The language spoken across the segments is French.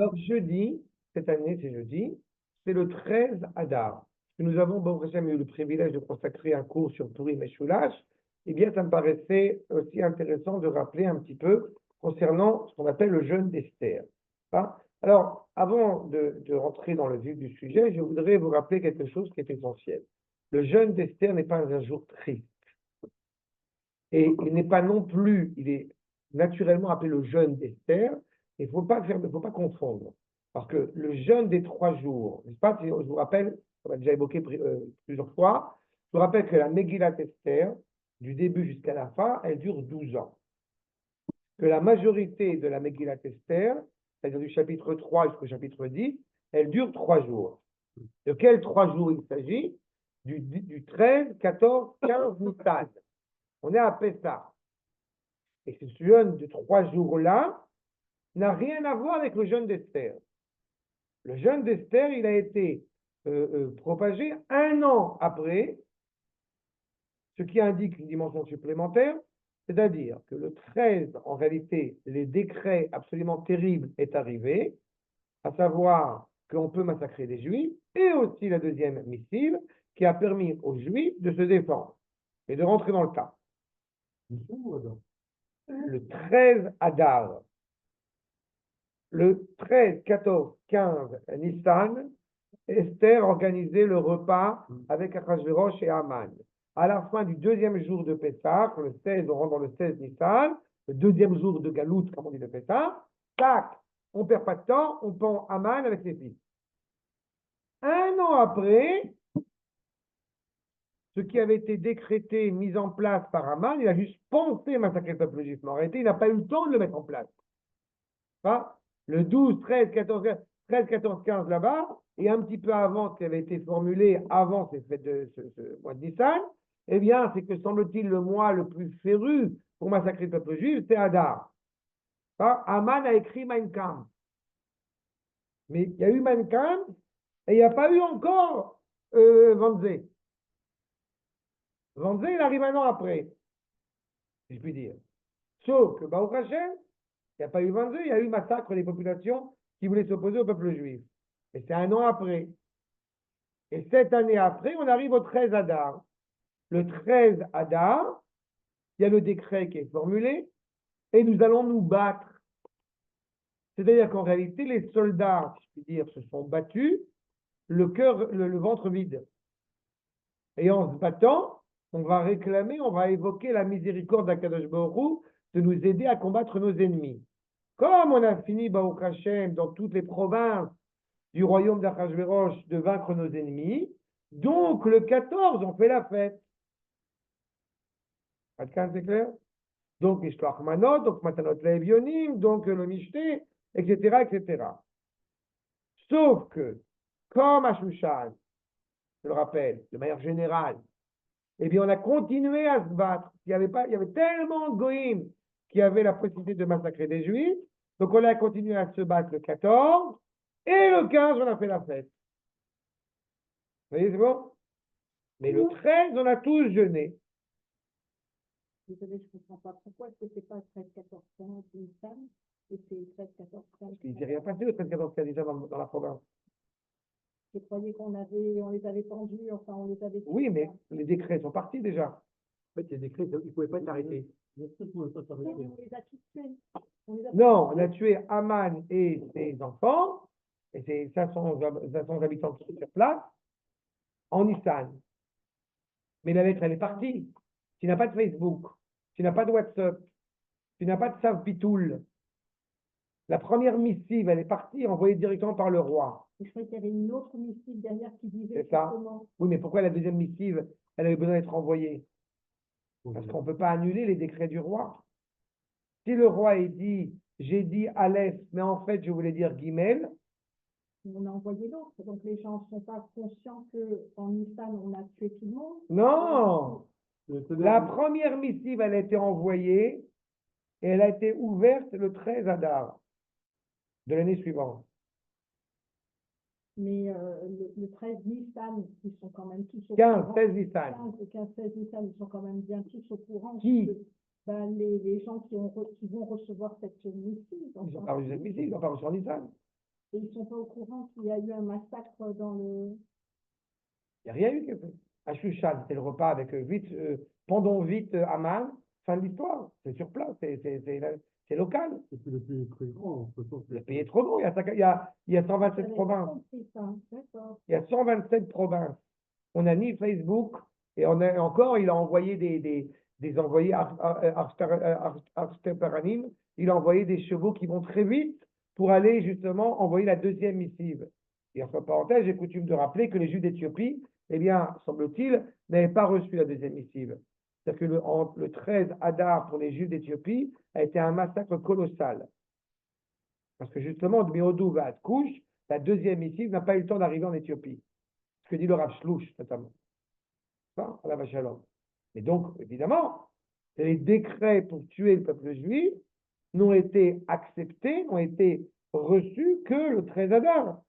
Alors, jeudi, cette année, c'est jeudi, c'est le 13 Adar. Nous avons, bon, eu le privilège de consacrer un cours sur Purim et Shulash. Eh bien, ça me paraissait aussi intéressant de rappeler un petit peu concernant ce qu'on appelle le jeûne d'Esther. Hein. Alors, avant de rentrer dans le vif du sujet, je voudrais vous rappeler quelque chose qui est essentiel. Le jeûne d'Esther n'est pas un jour triste. Et il n'est pas non plus, il est naturellement appelé le jeûne d'Esther. Il ne faut pas confondre. Parce que le jeûne des 3 jours, n'est-ce pas, je vous rappelle, on a déjà évoqué plusieurs fois, je vous rappelle que la Megillat Esther, du début jusqu'à la fin, elle dure 12 ans. Que la majorité de la Megillat Esther, c'est-à-dire du chapitre 3 jusqu'au chapitre 10, elle dure 3 jours. De quels 3 jours il s'agit? Du 13, 14, 15 Nissan. On est à Pessah. Et ce jeûne de 3 jours-là n'a rien à voir avec le jeûne d'Esther. Le jeûne d'Esther, il a été propagé 1 an après, ce qui indique une dimension supplémentaire, c'est-à-dire que le 13, en réalité, les décrets absolument terribles est arrivé, à savoir qu'on peut massacrer des Juifs, et aussi la deuxième missive qui a permis aux Juifs de se défendre et de rentrer dans le tas. Le 13 Adar, le 13, 14, 15 Nissan, Esther organisait le repas avec Achashverosh et Haman. À la fin du 2e jour de Pessah, le 16, on rentre dans le 16 Nissan, le 2e jour de Galout, comme on dit de Pessah, tac, on ne perd pas de temps, on pend Haman avec ses fils. 1 an après, ce qui avait été décrété, mis en place par Haman, il a juste pensé massacrer le peuple juif, mais en réalité, il n'a pas eu le temps de le mettre en place. Enfin, le 12, 13, 14, 15 là-bas, et un petit peu avant ce qui avait été formulé avant ces fêtes de ce mois de Nissan, eh bien, c'est que semble-t-il le mois le plus féru pour massacrer le peuple juif, c'est Adar. Enfin, Haman a écrit Mein Kampf. Mais il y a eu Mein Kampf et il n'y a pas eu encore Wannsee. Wannsee, il arrive 1 an après, si je puis dire. Sauf que Baruch Hashem, il n'y a pas eu Wannsee, il y a eu massacre des populations qui voulaient s'opposer au peuple juif. Et c'est 1 an après. Et 7 années après, on arrive au 13 Adar. Le 13 Adar, il y a le décret qui est formulé, et nous allons nous battre. C'est-à-dire qu'en réalité, les soldats, si je puis dire, se sont battus, le ventre vide. Et en se battant, on va réclamer, on va évoquer la miséricorde d'Akadosh Baruch Hu de nous aider à combattre nos ennemis. Comme on a fini, Baruch Hashem, dans toutes les provinces du royaume d'Achashverosh de vaincre nos ennemis, donc le 14, on fait la fête. C'est clair? Donc, Ishtoach Manot, donc Matanot Le'Evionim, donc le Mishté, etc., etc. Sauf que, comme à Shushan, je le rappelle, de manière générale, eh bien, on a continué à se battre. Il y avait tellement de goïms qui avaient la possibilité de massacrer des Juifs, donc on a continué à se battre le 14, et le 15, on a fait la fête. Vous voyez, c'est bon? Mais le 13, on a tous jeûné. Désolée, je ne comprends pas. Pourquoi est-ce que ce n'est pas 13, 14, 15 Nissan et c'est 13, 14, 15? Parce qu'il ne s'est rien passé le 13, 14, 15 déjà dans la province. Je croyais on les avait pendus, enfin on les avait... Oui, mais les décrets sont partis déjà. En fait, les décrets, ils ne pouvaient pas être arrêtés. On les a tous tués. Non, on a tué Haman et ses enfants, et ses 500 habitants qui sont sur place, en Nissan. Mais la lettre, elle est partie. Tu n'as pas de Facebook, tu n'as pas de WhatsApp, tu n'as pas de Savpitoul. La première missive, elle est partie, envoyée directement par le roi. Je croyais qu'il y avait une autre missive derrière qui disait... C'est ça. Oui, mais pourquoi la deuxième missive, elle avait besoin d'être envoyée? Parce qu'on ne peut pas annuler les décrets du roi. Si le roi est dit, j'ai dit Aleph, mais en fait, je voulais dire Guimel. On a envoyé l'autre. Donc les gens ne sont pas conscients qu'en Nissan, on a tué tout le monde. Non! La première missive, elle a été envoyée et elle a été ouverte le 13 Adar de l'année suivante. Mais le 13 Nissan, ils sont quand même tous au 15, courant. 16 Nissan. 15, 16 Nissan, ils sont quand même bien tous au courant. Qui? Les gens qui vont recevoir cette missive. Ils n'ont pas reçu cette missive, ils n'ont pas reçu en Nissan. Et ils sont pas au courant qu'il y a eu un massacre dans le... Il n'y a rien eu. À Shushan, c'est le repas avec pendons vite Aman, fin de l'histoire. C'est sur place, c'est local. Et puis le pays est très grand. De toute façon, Le pays est trop grand, il y a 127 J'avais pas provinces. compris ça. D'accord. Il y a 127 provinces. On a mis Facebook et encore, il a envoyé des envoyés Arsteparanim, il a envoyé des chevaux qui vont très vite pour aller justement envoyer la deuxième missive. Et entre parenthèses, j'ai coutume de rappeler que les Juifs d'Éthiopie, eh bien, semble-t-il, n'avaient pas reçu la deuxième missive. C'est-à-dire que le 13 Adar pour les Juifs d'Éthiopie a été un massacre colossal. Parce que justement, de Méodou à Kouch, la deuxième missive n'a pas eu le temps d'arriver en Éthiopie. Ce que dit le Rav Shlouch, notamment. Ça, à la vache à l'homme. Et donc, évidemment, les décrets pour tuer le peuple juif n'ont été acceptés, n'ont été reçus que le 13 Adar.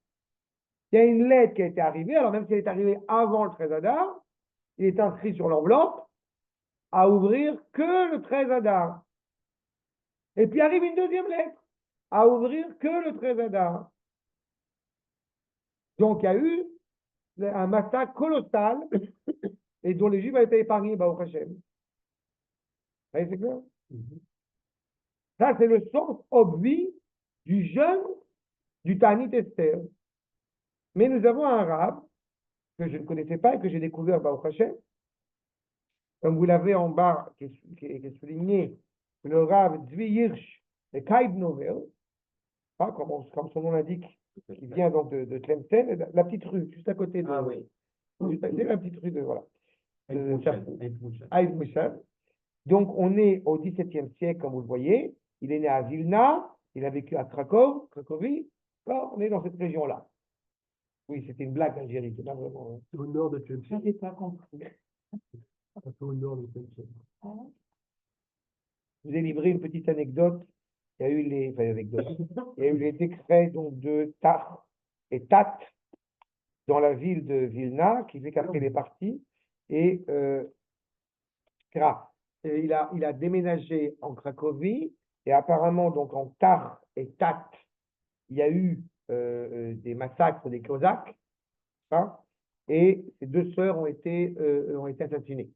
Il y a une lettre qui a été arrivée, alors même si elle est arrivée avant le 13 Adar, il est inscrit sur l'enveloppe à ouvrir que le 13 Adar. Et puis arrive une deuxième lettre à ouvrir que le 13 Adar. Donc il y a eu un massacre colossal et dont les Juifs ont été épargnés, Baruch Hashem. Vous voyez, c'est clair? Ça, c'est le sens obvi du jeûne du Tanit Esther. Mais nous avons un rab que je ne connaissais pas et que j'ai découvert Baruch Hashem. Comme vous l'avez en bas, qui est souligné, le rab Zvi Hirsch et Kaib Novel, comme son nom l'indique, qui vient donc de Tlemcen, la petite rue, juste à côté de. Ah oui. C'est la petite rue de. Voilà. Aït Aïd Mouchel. Donc, on est au XVIIe siècle, comme vous le voyez. Il est né à Vilna, il a vécu à Cracovie. On est dans cette région-là. Oui, c'était une blague d'Algérie, c'est pas vraiment. C'est au nord de Tlemcen. J'avais pas compris. C'est au nord de Tlemcen. Ah, Je vous ai livré une petite anecdote. Il y a eu il y a eu les décrets donc, de Tar et Tat dans la ville de Vilna, qui fait qu'après il est parti. Et il a déménagé en Cracovie, et apparemment, donc en Tar et Tat, il y a eu des massacres des Cosaques, hein, et ces deux sœurs ont été assassinées.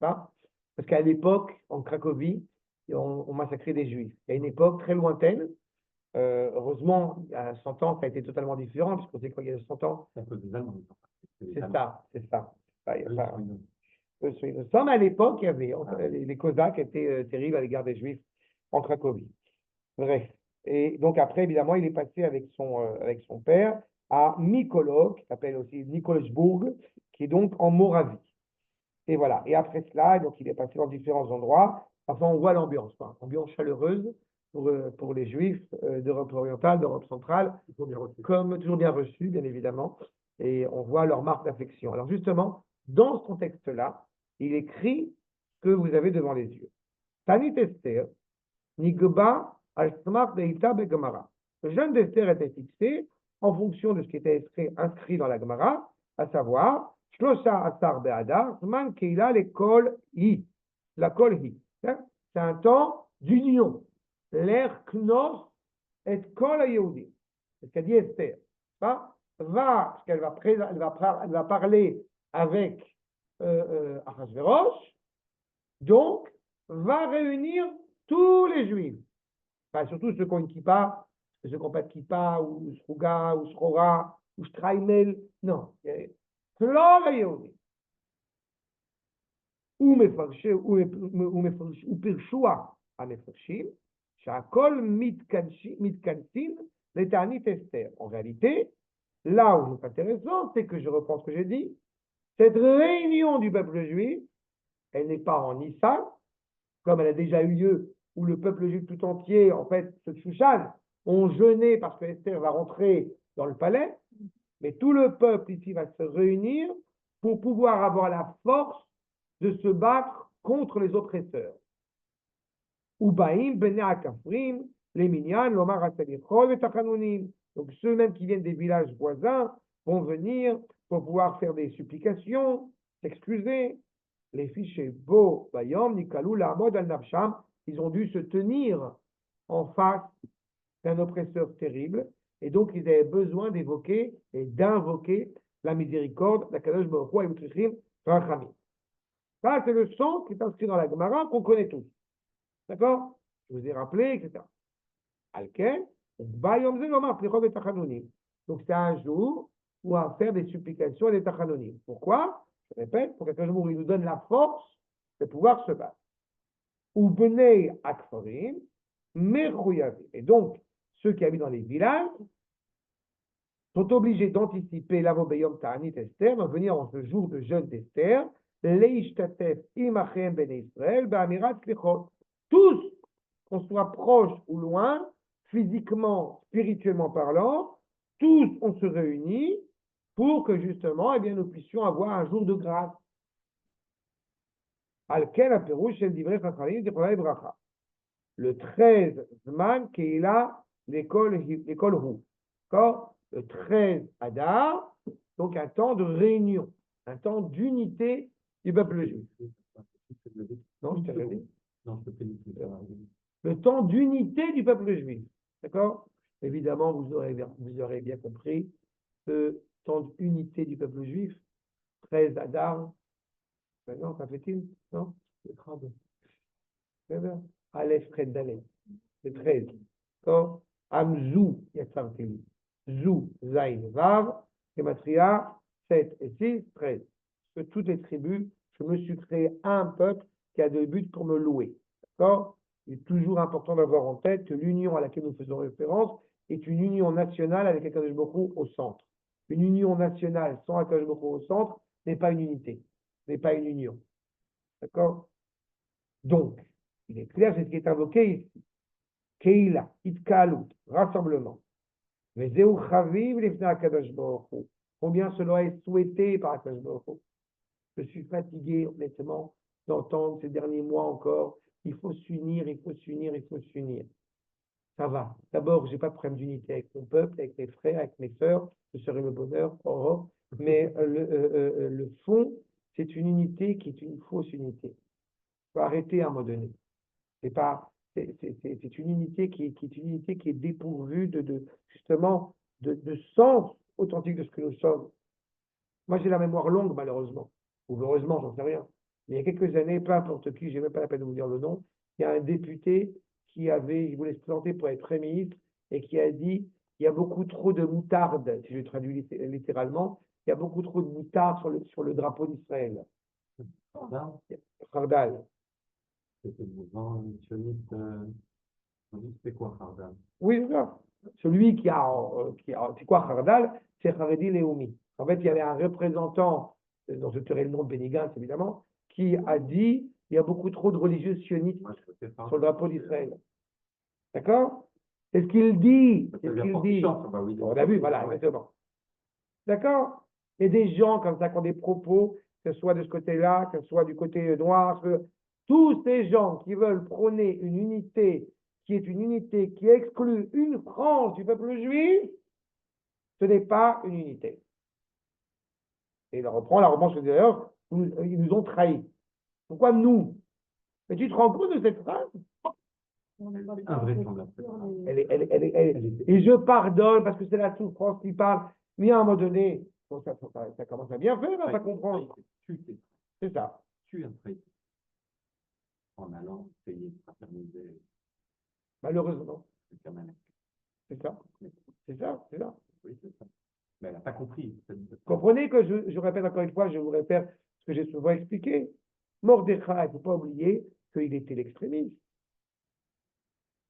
Hein, parce qu'à l'époque, en Cracovie, on massacrait des Juifs. Il y a une époque très lointaine. Heureusement, il y a 100 ans, ça a été totalement différent, puisqu'on sait qu'il y a 100 ans. C'est à cause des Allemands. C'est ça. Soyez innocents, mais à l'époque, il y avait, les Cosaques étaient terribles à l'égard des Juifs en Cracovie. Bref. Et donc après, évidemment, il est passé avec son père à Mykolaiv, qui s'appelle aussi Nikolsburg, qui est donc en Moravie. Et voilà. Et après cela, donc il est passé dans différents endroits. Enfin, on voit l'ambiance, ambiance chaleureuse pour les Juifs d'Europe orientale, d'Europe centrale, comme toujours bien reçus, bien évidemment. Et on voit leur marque d'affection. Alors justement, dans ce contexte-là, il écrit ce que vous avez devant les yeux. Tanit Esther, Nigba al-Smach de'ita be'Gemara. Le jeûne d'Esther était fixé en fonction de ce qui était inscrit dans la Gemara, à savoir, Shlosha Asar Be'adar, Zman Keila l'école Hi. La kol Hi. C'est un temps d'union. L'air Knos et Kol Yehudi. C'est ce qu'a dit Esther. Parce qu'elle va parler avec Achashverosh, donc va réunir tous les Juifs. Enfin, surtout ceux qui ont une kippa, ceux qui n'ont pas de kippa, ou Sruga, ou Srora, ou Straimel. Non. Klol Yehudi. ופרשוע המפרשים, שהכל מתכנסים לתענית אסתר. En réalité, là où c'est intéressant, c'est que je reprends ce que j'ai dit, cette réunion du peuple juif, elle n'est pas en Nissan, comme elle a déjà eu lieu, où le peuple juif tout entier, en fait, ce Shushan, ont jeûné parce que Esther va rentrer dans le palais, mais tout le peuple ici va se réunir pour pouvoir avoir la force de se battre contre les oppresseurs. Ubaim, Bene Akafrim, les Minyan, Lomar Asalichol et Tachanounim. Donc ceux-mêmes qui viennent des villages voisins vont venir pour pouvoir faire des supplications, s'excuser. Les fichiers Bo, Bayom, Nikalou, Lamod, Al-Nafsham, ils ont dû se tenir en face d'un oppresseur terrible. Et donc, ils avaient besoin d'évoquer et d'invoquer la miséricorde d'Akadosh Baruch Hu, Ayutrichim, Rachamim. Ça, c'est le son qui est inscrit dans la Gemara qu'on connaît tous. D'accord? Je vous ai rappelé, etc. Alken, Bayom Ze Lomar Plichot et Tachanonim. Donc, c'est un jour où on va faire des supplications et des Tachanonim. Pourquoi? Je répète, pour qu'Akadosh Baruch Hu nous donne la force de pouvoir se battre. Ou Benei Akfarim, Mechouyavi. Et donc, ceux qui habitent dans les villages sont obligés d'anticiper l'Avobeyom Ta'anit Esther, de venir en ce jour de jeûne d'Esther, Leishtatef Imachem Ben Israël, Ba'amirat Klichot. Tous, qu'on soit proche ou loin, physiquement, spirituellement parlant, tous on se réunit pour que justement, eh bien, nous puissions avoir un jour de grâce. Alken Aperouch Shel Divrei Chachamim Divrei Bracha. Le 13 Zman Keila l'école Hu. D'accord? Le 13 Adar, donc un temps de réunion, un temps d'unité du peuple juif. Non, je t'ai rien dit. Non, je te félicite. Le temps d'unité du peuple juif. D'accord? Évidemment, vous aurez bien compris ce temps d'unité du peuple juif. 13 Adar. Maintenant, ça fait-il? Non? Le 30. C'est bien. Aleph Red Daleth. C'est 13. D'accord? Amzou, Yatzarteli. Zou, Zain, Vav, Gematria, 7 et 6, 13. Que toutes les tribus, je me suis créé un peuple qui a deux buts pour me louer. D'accord? Il est toujours important d'avoir en tête que l'union à laquelle nous faisons référence est une union nationale avec Akadosh Baruch Hu au centre. Une union nationale sans Akadosh Baruch Hu au centre n'est pas une unité, n'est pas une union. D'accord? Donc, il est clair, c'est ce qui est invoqué ici. Keila, Itkalut, rassemblement. Mais Zéou Chaviv, Lifna Akadosh Baruch Hu. Combien cela est souhaité par Akadosh Baruch Hu. Je suis fatigué, honnêtement, d'entendre ces derniers mois encore. Il faut s'unir, il faut s'unir, il faut s'unir. Ça va. D'abord, je n'ai pas de problème d'unité avec mon peuple, avec mes frères, avec mes sœurs. Ce serait le bonheur. Oh, oh. Mais le fond, c'est une unité qui est une fausse unité. Il faut arrêter à un moment donné. C'est une unité qui est une unité qui est dépourvue justement de sens authentique de ce que nous sommes. Moi, j'ai la mémoire longue, malheureusement. Ou heureusement, j'en sais rien. Mais il y a quelques années, peu importe qui, je n'ai même pas la peine de vous dire le nom, il y a un député il voulait se présenter pour être Premier ministre et qui a dit il y a beaucoup trop de moutarde, si je traduis littéralement, il y a beaucoup trop de moutarde sur le drapeau d'Israël. Khardal. C'était le mouvement sioniste. C'était quoi, Khardal? Oui, c'est ça. Celui qui a c'est quoi Khardal? C'est Haredi Leoumi. En fait, il y avait un représentant, dont je tairai le nom de Benny Gantz, évidemment, qui a dit il y a beaucoup trop de religieux sionistes sur le drapeau d'Israël. D'accord? C'est ce qu'il dit. C'est ce qu'il dit. On a vu, voilà, exactement. D'accord? Il y a des gens comme ça qui ont des propos, que ce soit de ce côté-là, que ce soit du côté noir, tous ces gens qui veulent prôner une unité qui est une unité qui exclut une frange du peuple juif, ce n'est pas une unité. Et il reprend la revanche d'ailleurs, ils nous ont trahis. Pourquoi nous? Mais tu te rends compte de cette phrase? Et je pardonne parce que c'est la souffrance qui parle. Mais à un moment donné, ça commence à bien faire, à comprendre. C'est ça. Tu es un traître en allant payer de fraterniser. Malheureusement. C'est ça. C'est ça. Oui, c'est ça. Mais elle n'a pas compris. Comprenez que je répète encore une fois, je vous répète ce que j'ai souvent expliqué. Mordechai, il ne faut pas oublier qu'il était l'extrémiste.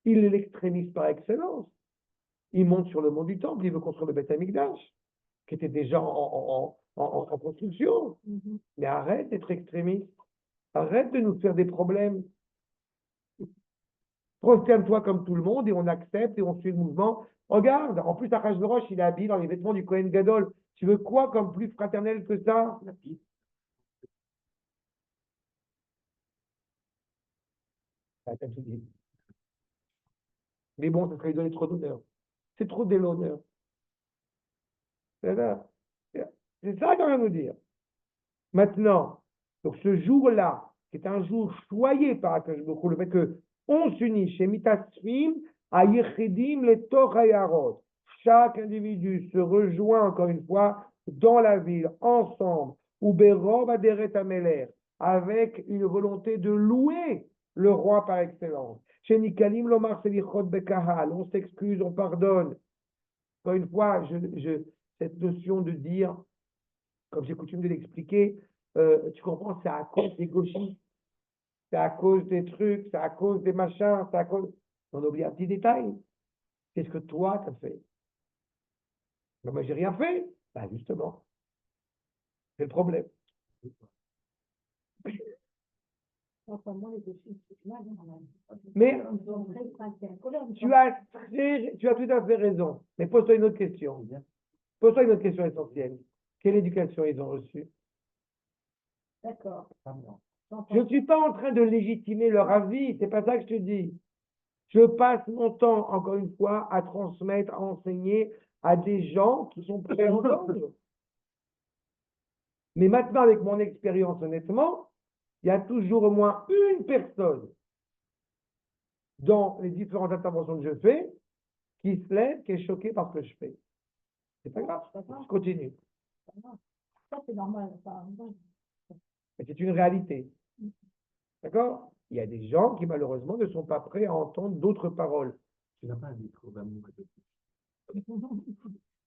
Il est l'extrémiste par excellence. Il monte sur le mont du Temple, il veut construire le Beth Amikdash, qui était déjà en construction. Mais arrête d'être extrémiste. Arrête de nous faire des problèmes. Prosterne-toi comme tout le monde et on accepte et on suit le mouvement. Regarde, en plus, Achashverosh, il est habillé dans les vêtements du Kohen Gadol. Tu veux quoi comme plus fraternel que ça? T'as tout dit. Mais bon, ça serait lui donner trop d'honneur. C'est trop de l'honneur. C'est ça qu'on vient nous dire. Maintenant, donc ce jour-là, qui est un jour choyé par Akash Baruch Hu, le fait qu'on s'unit chez Mitasfim, à Yechidim, les Torah Yarot. chaque individu se rejoint encore une fois dans la ville, ensemble, ou Berov Aderet Ameler, avec une volonté de louer le roi par excellence. Chez Nikalim Lomar Selichot Bekahal, on s'excuse, on pardonne. Encore une fois, cette notion de dire, comme j'ai coutume de l'expliquer, tu comprends, c'est à cause des gauchistes, c'est à cause des trucs, c'est à cause des machins, c'est à cause. On oublie un petit détail. Qu'est-ce que toi, tu as fait? Ben, moi, j'ai rien fait. Ben, justement, c'est le problème. Enfin, moi, les gauchistes, c'est mal, hein. Mais Ils sont très sincères. tu as tout à fait raison. Mais pose-toi une autre question. Pose-toi une autre question essentielle. Quelle éducation ils ont reçue? D'accord. Je ne suis pas en train de légitimer leur avis, c'est pas ça que je te dis. Je passe mon temps, encore une fois, à transmettre, à enseigner à des gens qui sont prêts à entendre. Mais maintenant, avec mon expérience, honnêtement, il y a toujours au moins une personne dans les différentes interventions que je fais qui se lève, qui est choquée par ce que je fais. C'est pas grave, je continue. Ça, c'est normal. Enfin, Mais c'est une réalité. D'accord? Il y a des gens qui, malheureusement, ne sont pas prêts à entendre d'autres paroles. Tu n'as pas un discours d'amour et de paix.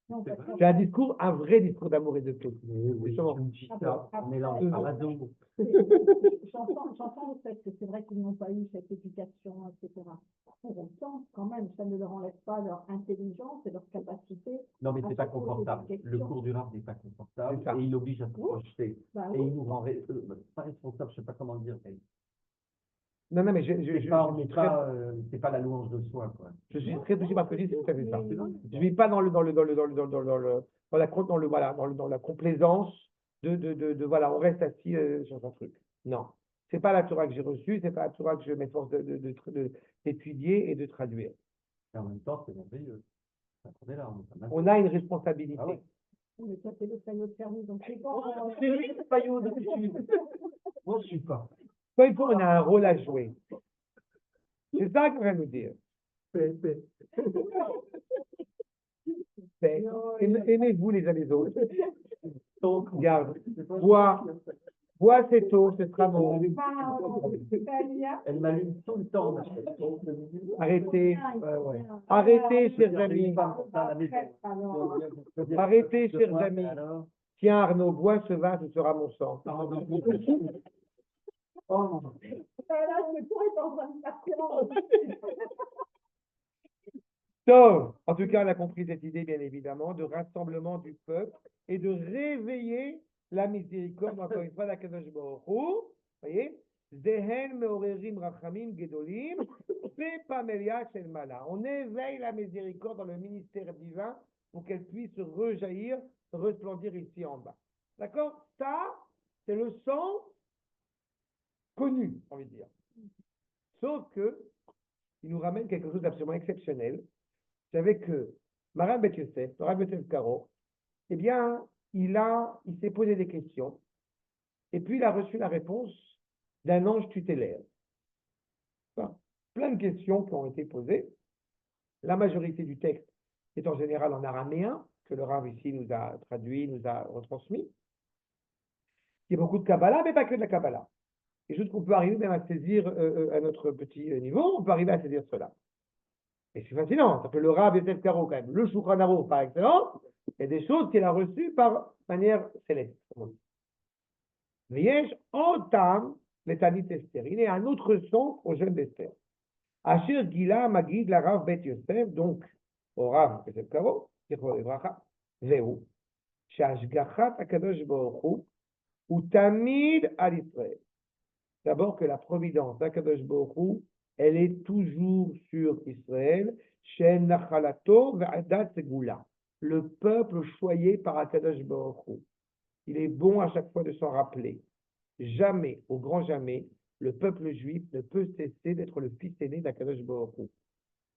non, parce que- C'est un discours, un vrai discours d'amour et de paix. Mais oui, Justement. tu me dis Après- ça, on mélange après- pas la dos. J'entends le fait que c'est vrai qu'ils n'ont pas eu cette éducation, etc. Pour autant, quand même, ça ne leur enlève pas leur intelligence et leur capacité. Non, mais à c'est pas se poser confortable. des Le questions. cours du rap n'est pas confortable C'est ça. et il oblige à se Oui. projeter. Bah Et oui. il nous rend pas responsable, je sais pas comment dire. Mais Non, non, mais c'est pas la louange de soi, quoi. je suis très touché par ce que tu dis, c'est tout à fait ça. Mais- Je ne vis pas dans la complaisance voilà, on reste assis sur son truc. Non. C'est pas la Torah que j'ai reçue, c'est pas la Torah que je m'efforce d'étudier et de traduire. Et en même temps, c'est merveilleux. On est là, on est pas mal. On a une responsabilité. Ah ouais. Mais toi, c'est le faillot de service, donc c'est bon. C'est lui le faillot de Moi, je suis pas. Quoi, il faut, on a un rôle à jouer. C'est ça qu'on vient nous dire. Paix, paix. Aimez-vous les uns les autres. Donc, regarde, bois cette eau, ce sera bon. Elle m'allume tout le temps. Arrêtez, arrêtez, chers amis. Arrêtez, chers amis. Alors, Tiens, Arnaud, bois ce vin, ce sera mon sang. Donc, en tout cas, on a compris cette idée, bien évidemment, de rassemblement du peuple et de réveiller la miséricorde, encore une fois, d'Akadosh Baruch Hu. Vous voyez? Zehen meorerim rachamim gedolim, pepamelia shel mala. On éveille la miséricorde dans le ministère divin pour qu'elle puisse rejaillir, resplendir ici en bas. D'accord? Ça, c'est le sens connu, on va dire. Sauf que, il nous ramène quelque chose d'absolument exceptionnel. Vous savez que Maran Bet Yosef, le Rav Yosef Karo, eh bien, il s'est posé des questions, et puis il a reçu la réponse d'un ange tutélaire. Enfin, plein de questions qui ont été posées. La majorité du texte est en général en araméen, que le Rav ici nous a traduit, nous a retransmis. Il y a beaucoup de Kabbalah, mais pas que de la Kabbalah. Et juste qu'on peut arriver même à saisir à notre petit niveau, on peut arriver à saisir cela. Et c'est fascinant, ça fait le Rav Yosef Karo quand même, le Shulchan Aruch par excellence, il y a des choses qu'il a reçues par manière céleste. V'yesh otam letanit Esther. Il y a un autre son au jeune d'Esther. Asher Gila Magid la Rav Bet Yosef, donc au Rav Yosef Karo, Zichro Livracha, Zeu, Shashgachat Akadosh Baruch Hu, ou Tamid al Israël. D'abord que la providence d'Akadosh Baruch Hu, elle est toujours sur Israël, Shen Nachalato Ve'adat Segula, le peuple choyé par Akadosh Baruch Hu. Il est bon à chaque fois de s'en rappeler. Jamais, au grand jamais, le peuple juif ne peut cesser d'être le fils aîné d'Akadosh Baruch Hu.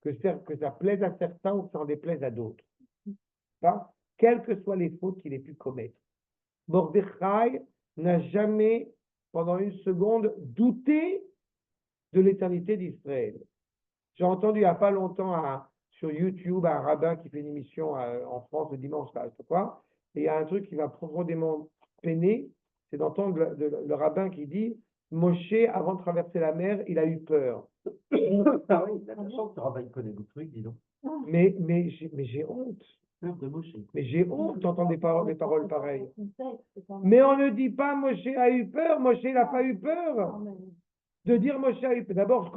Que ça plaise à certains ou que ça en déplaise à d'autres. Hein? Quelles que soient les fautes qu'il ait pu commettre. Mordechai n'a jamais, pendant une seconde, douté de l'éternité d'Israël. J'ai entendu il n'y a pas longtemps sur YouTube un rabbin qui fait une émission en France le dimanche, là, je sais pas quoi, et il y a un truc qui m'a profondément peiné, c'est d'entendre le rabbin qui dit Moshe, avant de traverser la mer, il a eu peur. Ah oui, il a la chance, ce rabbin, il connaît des trucs, dis donc. Mais j'ai honte. Peur de Moshe. Mais j'ai honte d'entendre des paroles pareilles. Mais Mais on ne dit pas Moshe a eu peur, Moshe n'a pas eu peur. De dire Moshe a eu peur. D'abord,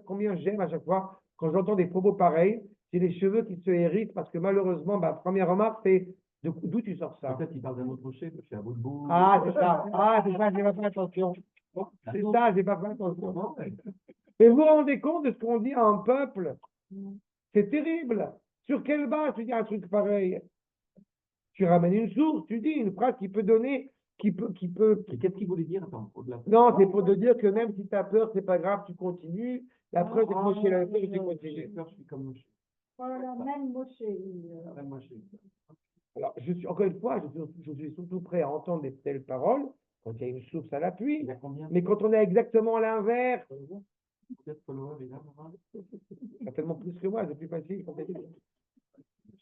combien j'aime à chaque fois, quand j'entends des propos pareils, c'est les cheveux qui se hérissent parce que malheureusement, première remarque, c'est d'où tu sors ça? Peut-être qu'il parle d'un autre Moshe, Moshe à bout de bout. Ah, c'est ça. Ah, c'est ça, j'ai pas fait attention. C'est ça, j'ai pas fait attention. Non, mais- Mais vous vous rendez compte de ce qu'on dit à un peuple? C'est terrible. Sur quelle base tu dis un truc pareil? Tu ramènes une source, tu dis une phrase qui peut donner, qui peut. Et qu'est-ce qu'il voulait dire? Attends, au-delà. Non, c'est pour te dire que même si tu as peur, c'est pas grave, tu continues. La preuve, c'est que Moshe l'a peur, tu J'ai continues. peur, je suis comme Moshe. Voilà, même Moshe. Même Moshe. Alors, encore une fois, je suis surtout prêt à entendre des telles paroles quand il y a une source à l'appui. Il a combien? Mais quand on est exactement l'inverse, Peut-être followers, il a, Laurent? c'est tellement plus que moi, c'est plus facile.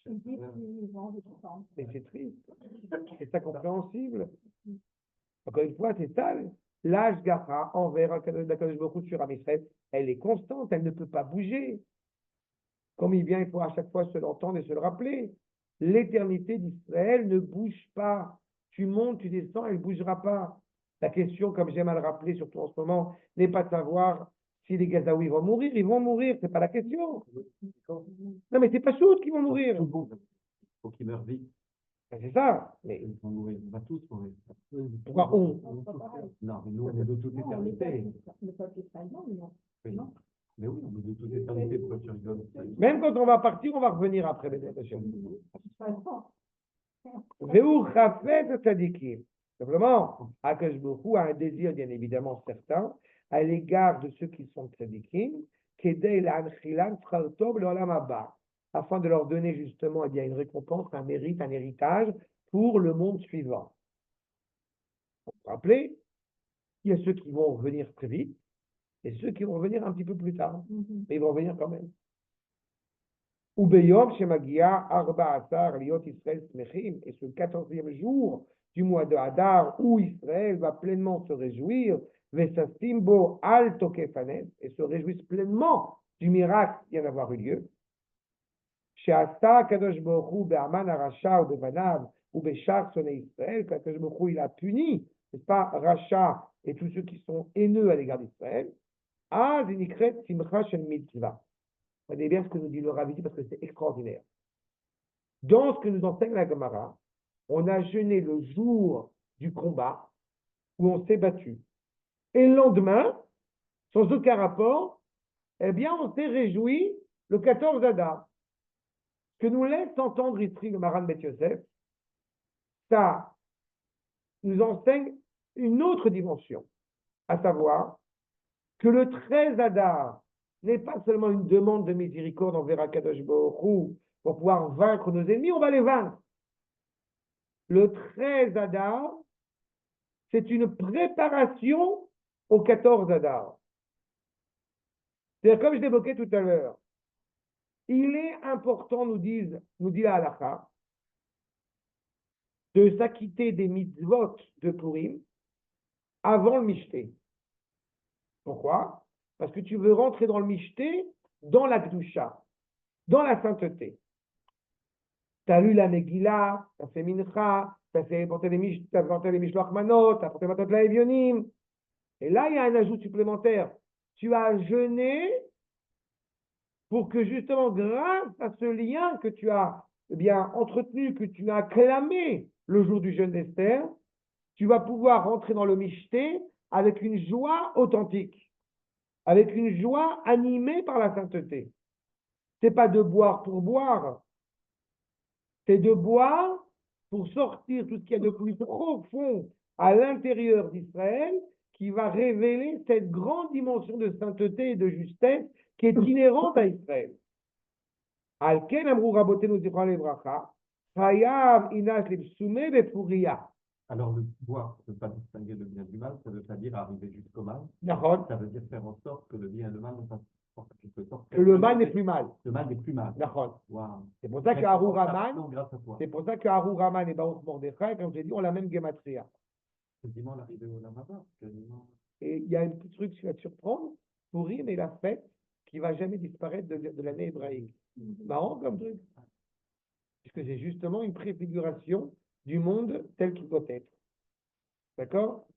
Il dit qu'il vend des temps. Mais c'est triste. C'est incompréhensible. Encore une fois, c'est ça. L'âge Gacha envers Akadosh Baruch Hu sur Amisraël, elle est constante, elle ne peut pas bouger. Comme il faut à chaque fois se l'entendre et se le rappeler. L'éternité d'Israël ne bouge pas. Tu montes, tu descends, elle ne bougera pas. La question, comme j'aime à le rappeler, surtout en ce moment, n'est pas de savoir si les Gazaouis vont mourir. Ils vont mourir, c'est pas la question. Non, mais c'est pas sûr qu'ils vont mourir. Tout le monde. Il faut qu'il meure vite. Ben, c'est ça. Mais Ils vont mourir. On va tous mourir. pourquoi on? Non, mais nous, on est de toute Non, éternité. le peuple israélien, non. Oui. Non. Mais oui, on est de toute éternité. Pourquoi tu rigoles? Même quand on va partir, on va revenir après, Bénédicte Hashem. Vraiment. Ve'u chafet tzadikim. Simplement, Akash Baruch Hu a un désir, bien évidemment, certain, à l'égard de ceux qui sont tzadikim, kedei la'anchilan tzchar tov le'olam haba, afin de leur donner justement une récompense, un mérite, un héritage pour le monde suivant. Vous vous rappelez, il y a ceux qui vont revenir très vite et ceux qui vont revenir un petit peu plus tard, mais ils vont revenir quand même. Ubeyom shemagia arba asar liot Israël smechim, et ce 14e jour du mois de Hadar où Israël va pleinement se réjouir, vesasimbo al tokefanet, et se réjouissent pleinement du miracle qui vient d'avoir eu lieu. She'asa kadosh baruch hu be'aman harasha ou bebanav ou beshar sonei Israël, kadosh baruch hu il a puni, n'est-ce pas, Racha et tous ceux qui sont haineux à l'égard d'Israël. Az inikret simcha shel mitzvah. Regardez bien ce que nous dit le Raviti parce que c'est extraordinaire. Dans ce que nous enseigne la Gemara, on a jeûné le jour du combat où on s'est battu. Et le lendemain, sans aucun rapport, eh bien, on s'est réjoui le 14 Adar. Ce que nous laisse entendre ici le Maran Bet Yosef, ça nous enseigne une autre dimension, à savoir que le 13 Adar n'est pas seulement une demande de miséricorde envers Akadosh Baruch Hu pour pouvoir vaincre nos ennemis, on va les vaincre. Le 13 Adar, c'est une préparation au 14 Adar. C'est-à-dire, comme je l'évoquais tout à l'heure, il est important, nous dit la halakha, de s'acquitter des mitzvot de Purim avant le Mishté. Pourquoi? Parce que tu veux rentrer dans le Mishté, dans la Kedusha, dans la sainteté. Tu as lu la Megillah, tu as fait Mincha, tu as fait porter les Mishloach Manot, tu as porté Matot Laevionim. Et là, il y a un ajout supplémentaire. Tu as jeûné pour que justement, grâce à ce lien que tu as entretenu, que tu as clamé le jour du jeûne d'Esther, tu vas pouvoir rentrer dans le Mishté avec une joie authentique, avec une joie animée par la sainteté. Ce n'est pas de boire pour boire, c'est de boire pour sortir tout ce qu'il y a de plus profond à l'intérieur d'Israël qui va révéler cette grande dimension de sainteté et de justesse qui est inhérente à Israël. Alken amrou rabotenu zichron lebracha, chayav inas lebsume bepuria. Alors, le boire, ne pas distinguer le bien du mal, ça ne veut pas dire arriver jusqu'au mal. D'accord. Ça veut dire faire en sorte que le bien et le mal ne fassent En quelque sorte, que le mal n'est plus mal. Le mal n'est plus mal. D'accord. Waouh. C'est pour ça que Merci Haru pour ta Raman, pardon, grâce à toi. c'est pour ça que Haru Raman et Baruch Mordechai, comme j'ai dit, ont la même gematria. Quasiment l'arrivée au Lamaba. Quasiment. Et il y a un petit truc qui va te surprendre. Purim est la fête qui va jamais disparaître de l'année hébraïque. Marrant comme truc. Puisque c'est justement une préfiguration du monde tel qu'il doit être. D'accord?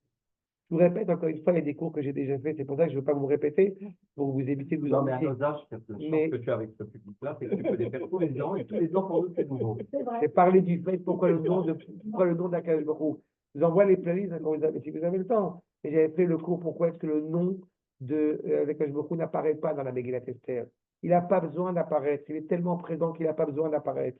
Je vous répète encore une fois, il y a des cours que j'ai déjà faits, c'est pour ça que je ne veux pas vous répéter, pour vous éviter de vous Non, mais à ennuyer. nos âges, la chance Mais- que tu as avec ce public-là, c'est que tu peux les faire tous les ans, et tous les ans, pour nous, c'est nouveau. C'est vrai. C'est parler du fait pourquoi le nom d'Akadosh Baruch Hu. Je vous envoie les playlists hein, si vous avez le temps. Et j'avais fait le cours pourquoi est-ce que le nom d'Akadosh Baruch Hu n'apparaît pas dans la Megillat Esther. Il n'a pas besoin d'apparaître. Il est tellement présent qu'il n'a pas besoin d'apparaître.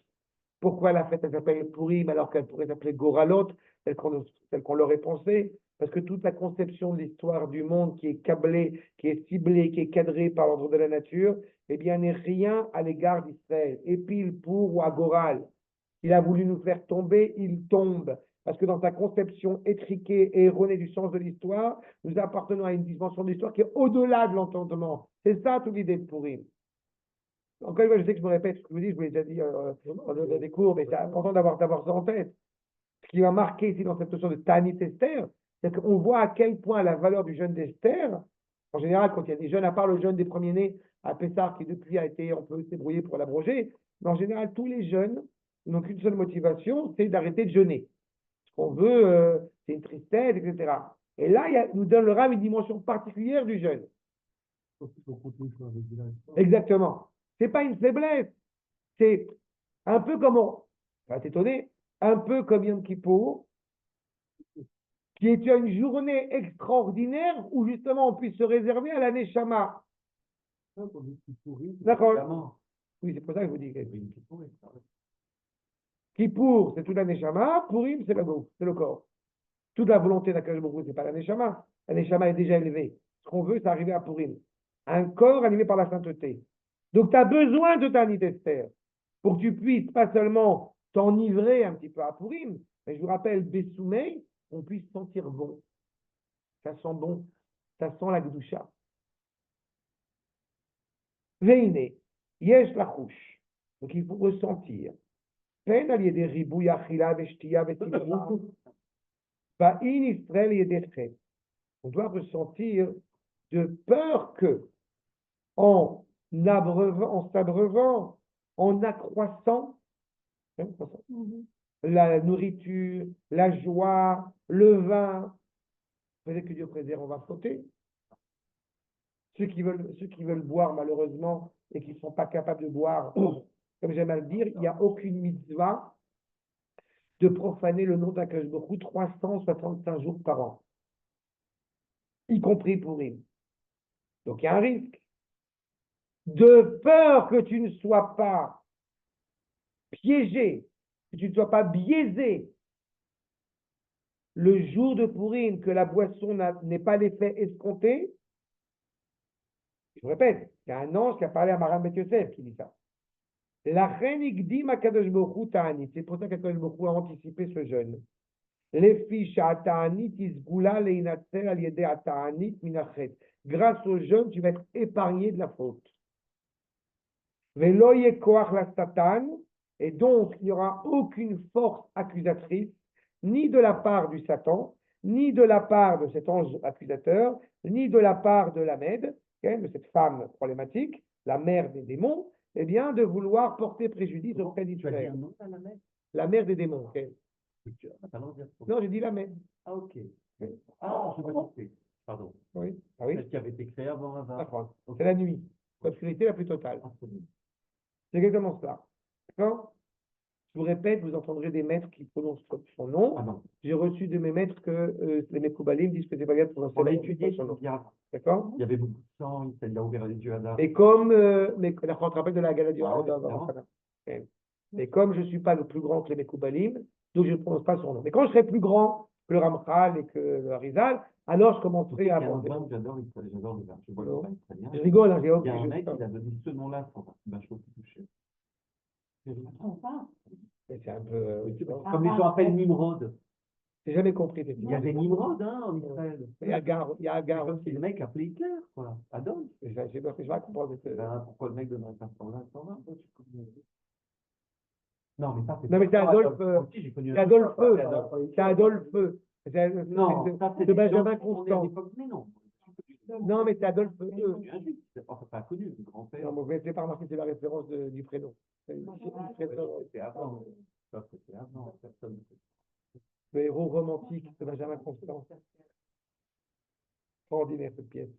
Pourquoi la fête elle s'appelle Purim alors qu'elle pourrait s'appeler Goralot, telle qu'on l'aurait pensé? Parce que toute la conception de l'histoire du monde qui est câblée, qui est ciblée, qui est cadrée par l'ordre de la nature, eh bien, n'est rien à l'égard d'Israël. Et pile pour ou à Goral. Il a voulu nous faire tomber, il tombe. Parce que dans sa conception étriquée et erronée du sens de l'histoire, nous appartenons à une dimension de l'histoire qui est au-delà de l'entendement. C'est ça toute l'idée de Purim. Encore une fois, je sais que je me répète ce que je vous dis, je vous l'ai déjà dit dans des cours, mais c'est important d'avoir ça en tête. Ce qui m'a marqué ici dans cette notion de Tanit Esther, c'est qu'on voit à quel point la valeur du jeûne d'Esther, en général, quand il y a des jeûnes, à part le jeûne des premiers-nés à Pessah, qui depuis a été, on peut se débrouiller pour l'abroger, mais en général, tous les jeûnes n'ont qu'une seule motivation, c'est d'arrêter de jeûner. Ce qu'on veut, c'est une tristesse, etc. Et là, il nous donne le Rav une dimension particulière du jeûne. Exactement. C'est pas une faiblesse. C'est un peu comme, ça va t'étonner, un peu comme Yom Kippour, qui est une journée extraordinaire où justement on puisse se réserver à l'année Shama. D'accord. Évidemment. Oui, c'est pour ça que je vous dis. Oui, c'est pour ça. Kippour, c'est toute l'année Shama, Purim, c'est le corps. Toute la volonté d'Akadosh Baruch Hu, c'est pas l'année Shama. L'année Shama est déjà élevée. Ce qu'on veut, c'est arriver à Purim. Un corps animé par la sainteté. Donc, tu as besoin de Tanit Esther pour que tu puisses pas seulement t'enivrer un petit peu à Purim, mais je vous rappelle, Bessoumei, on puisse sentir bon. Ça sent bon. Ça sent la Gdusha. Veine, yesh la chouche. Donc, il faut ressentir. Peine à des ribouilles achila, veshtia, vestibrou. Ba'in Israël yedechet. On doit ressentir de peur que, en s'abreuvant, en accroissant, la nourriture, la joie, le vin, peut-être que Dieu préserve, on va sauter. Ceux qui veulent boire, malheureusement, et qui ne sont pas capables de boire, comme j'aime à le dire, il n'y a aucune mitzvah de profaner le nom d'Akadosh Baruch Hu 365 jours par an, y compris pour Purim. Donc il y a un risque. De peur que tu ne sois pas piégé, que tu ne sois pas biaisé le jour de Purim, que la boisson n'ait pas l'effet escompté. Je vous répète, il y a un ange qui a parlé à Maram Bet Yosef qui dit ça. La reine Igdim Akadosh Baruch Hu Ta'anit. C'est pour ça qu'Akadosh Baruch Hu a anticipé ce jeûne. Les fiches à Ta'anit isgoula leinatzer al yedé à Ta'anit minachet. Grâce au jeûne, tu vas être épargné de la faute. Velo yekoach la Satan. Et donc, il n'y aura aucune force accusatrice, ni de la part du Satan, ni de la part de cet ange accusateur, ni de la part de la Mède, de cette femme problématique, la mère des démons, eh bien, de vouloir porter préjudice auprès d'Israël. La mère des démons. Non, j'ai dit la Mède. Ah, ok. Ah, je me compris. Pardon. Oui. Ah oui. Celle qui avait été créée avant Ava. D'accord. C'est la nuit. L'obscurité la plus totale. C'est exactement cela. D'accord? Je vous répète, vous entendrez des maîtres qui prononcent son nom. Ah non. J'ai reçu de mes maîtres que les Mekoubalim disent que c'est pas bien de prononcer On l'a son étudié nom. bien. D'accord? Il y avait beaucoup de sang, il a ouvert les yeux à Adam. Et comme, mais on te rappelle de la Gala du Ah ouais, Rav. Et comme je ne suis pas le plus grand que les Mekoubalim, donc je ne prononce pas son nom. Mais quand je serai plus grand que le Ramchal et que le Harizal, alors je commencerai à penser. J'adore le vin. Je bois le vin italien. Je rigole, hein, j'ai Il y a aucun un mec qui a donné ce nom-là pour Bachot touché. Enfin, Mais c'est un peu. Comme ils sont appellent Nimrod. J'ai jamais compris. Il y avait Nimrod, hein, en Israël. Il y a Agar, il y a C'est Agar comme aussi. si le mec appelait Hitler, quoi. Adolphe. J'ai pas comprendre. Ben, pourquoi le mec donnerait 520, 120, toi, tu connais. Non, mais ça, c'est Non, mais c'est Adolphe, Moi aussi, j'ai connu c'est un Adolphe, c'est Adolphe. c'est Adolphe, Non, c'est ça, c'est de des gens Benjamin qui sont nés à Constant. l'époque, mais non. Non, mais c'est Adolphe C'est un juif, c'est pas connu, le grand-père. Non, mais vous n'avez pas remarqué, c'est la référence du prénom. C'était avant. Ça, c'était avant. Personne ne sait. Le héros romantique de Benjamin Constant. Extraordinaire cette pièce.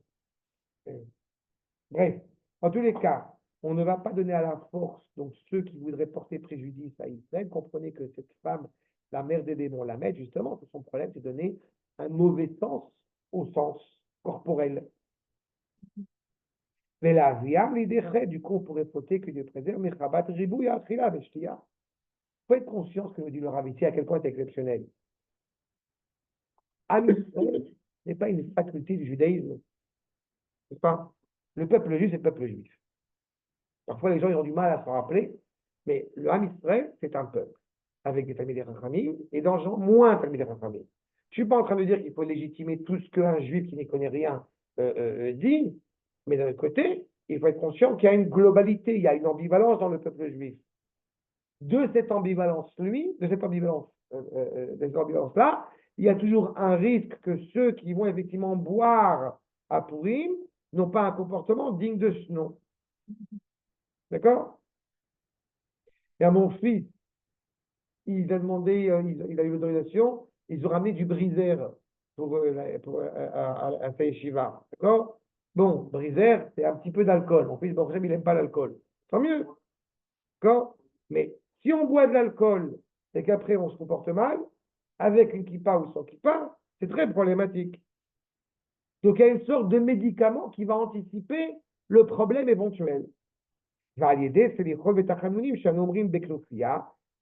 Bref, en tous les cas, on ne va pas donner à la force, donc ceux qui voudraient porter préjudice à Israël, comprenez que cette femme, la mère des démons, la mère, justement, son problème, c'est donner un mauvais sens au sens corporel. Mais la viam l'idée, du coup, on pourrait poter que Dieu préserve, mais chabat ribou ya achila veshtia. Il faut être conscient, ce que nous dit le Rav ici, à quel point c'est exceptionnel. Am Israël n'est pas une faculté du judaïsme. C'est pas. Le peuple juif, c'est le peuple juif. Parfois, les gens ils ont du mal à s'en rappeler, mais le Ham Israël, c'est un peuple, avec des familles des Rachamim et des gens moins familles des Rachamim. Je ne suis pas en train de dire qu'il faut légitimer tout ce qu'un juif qui n'y connaît rien dit, mais d'un autre côté, il faut être conscient qu'il y a une globalité, il y a une ambivalence dans le peuple juif. De cette ambivalence-là, il y a toujours un risque que ceux qui vont effectivement boire à Purim n'ont pas un comportement digne de ce nom. D'accord? Et à mon fils, il a demandé, il a eu l'autorisation, ils ont ramené du briseur pour un Shiva. D'accord? Bon, briseur, c'est un petit peu d'alcool. Mon fils, bon, il n'aime pas l'alcool. Tant mieux. D'accord? Mais si on boit de l'alcool et qu'après on se comporte mal, avec une kippa ou sans kippa, c'est très problématique. Donc il y a une sorte de médicament qui va anticiper le problème éventuel.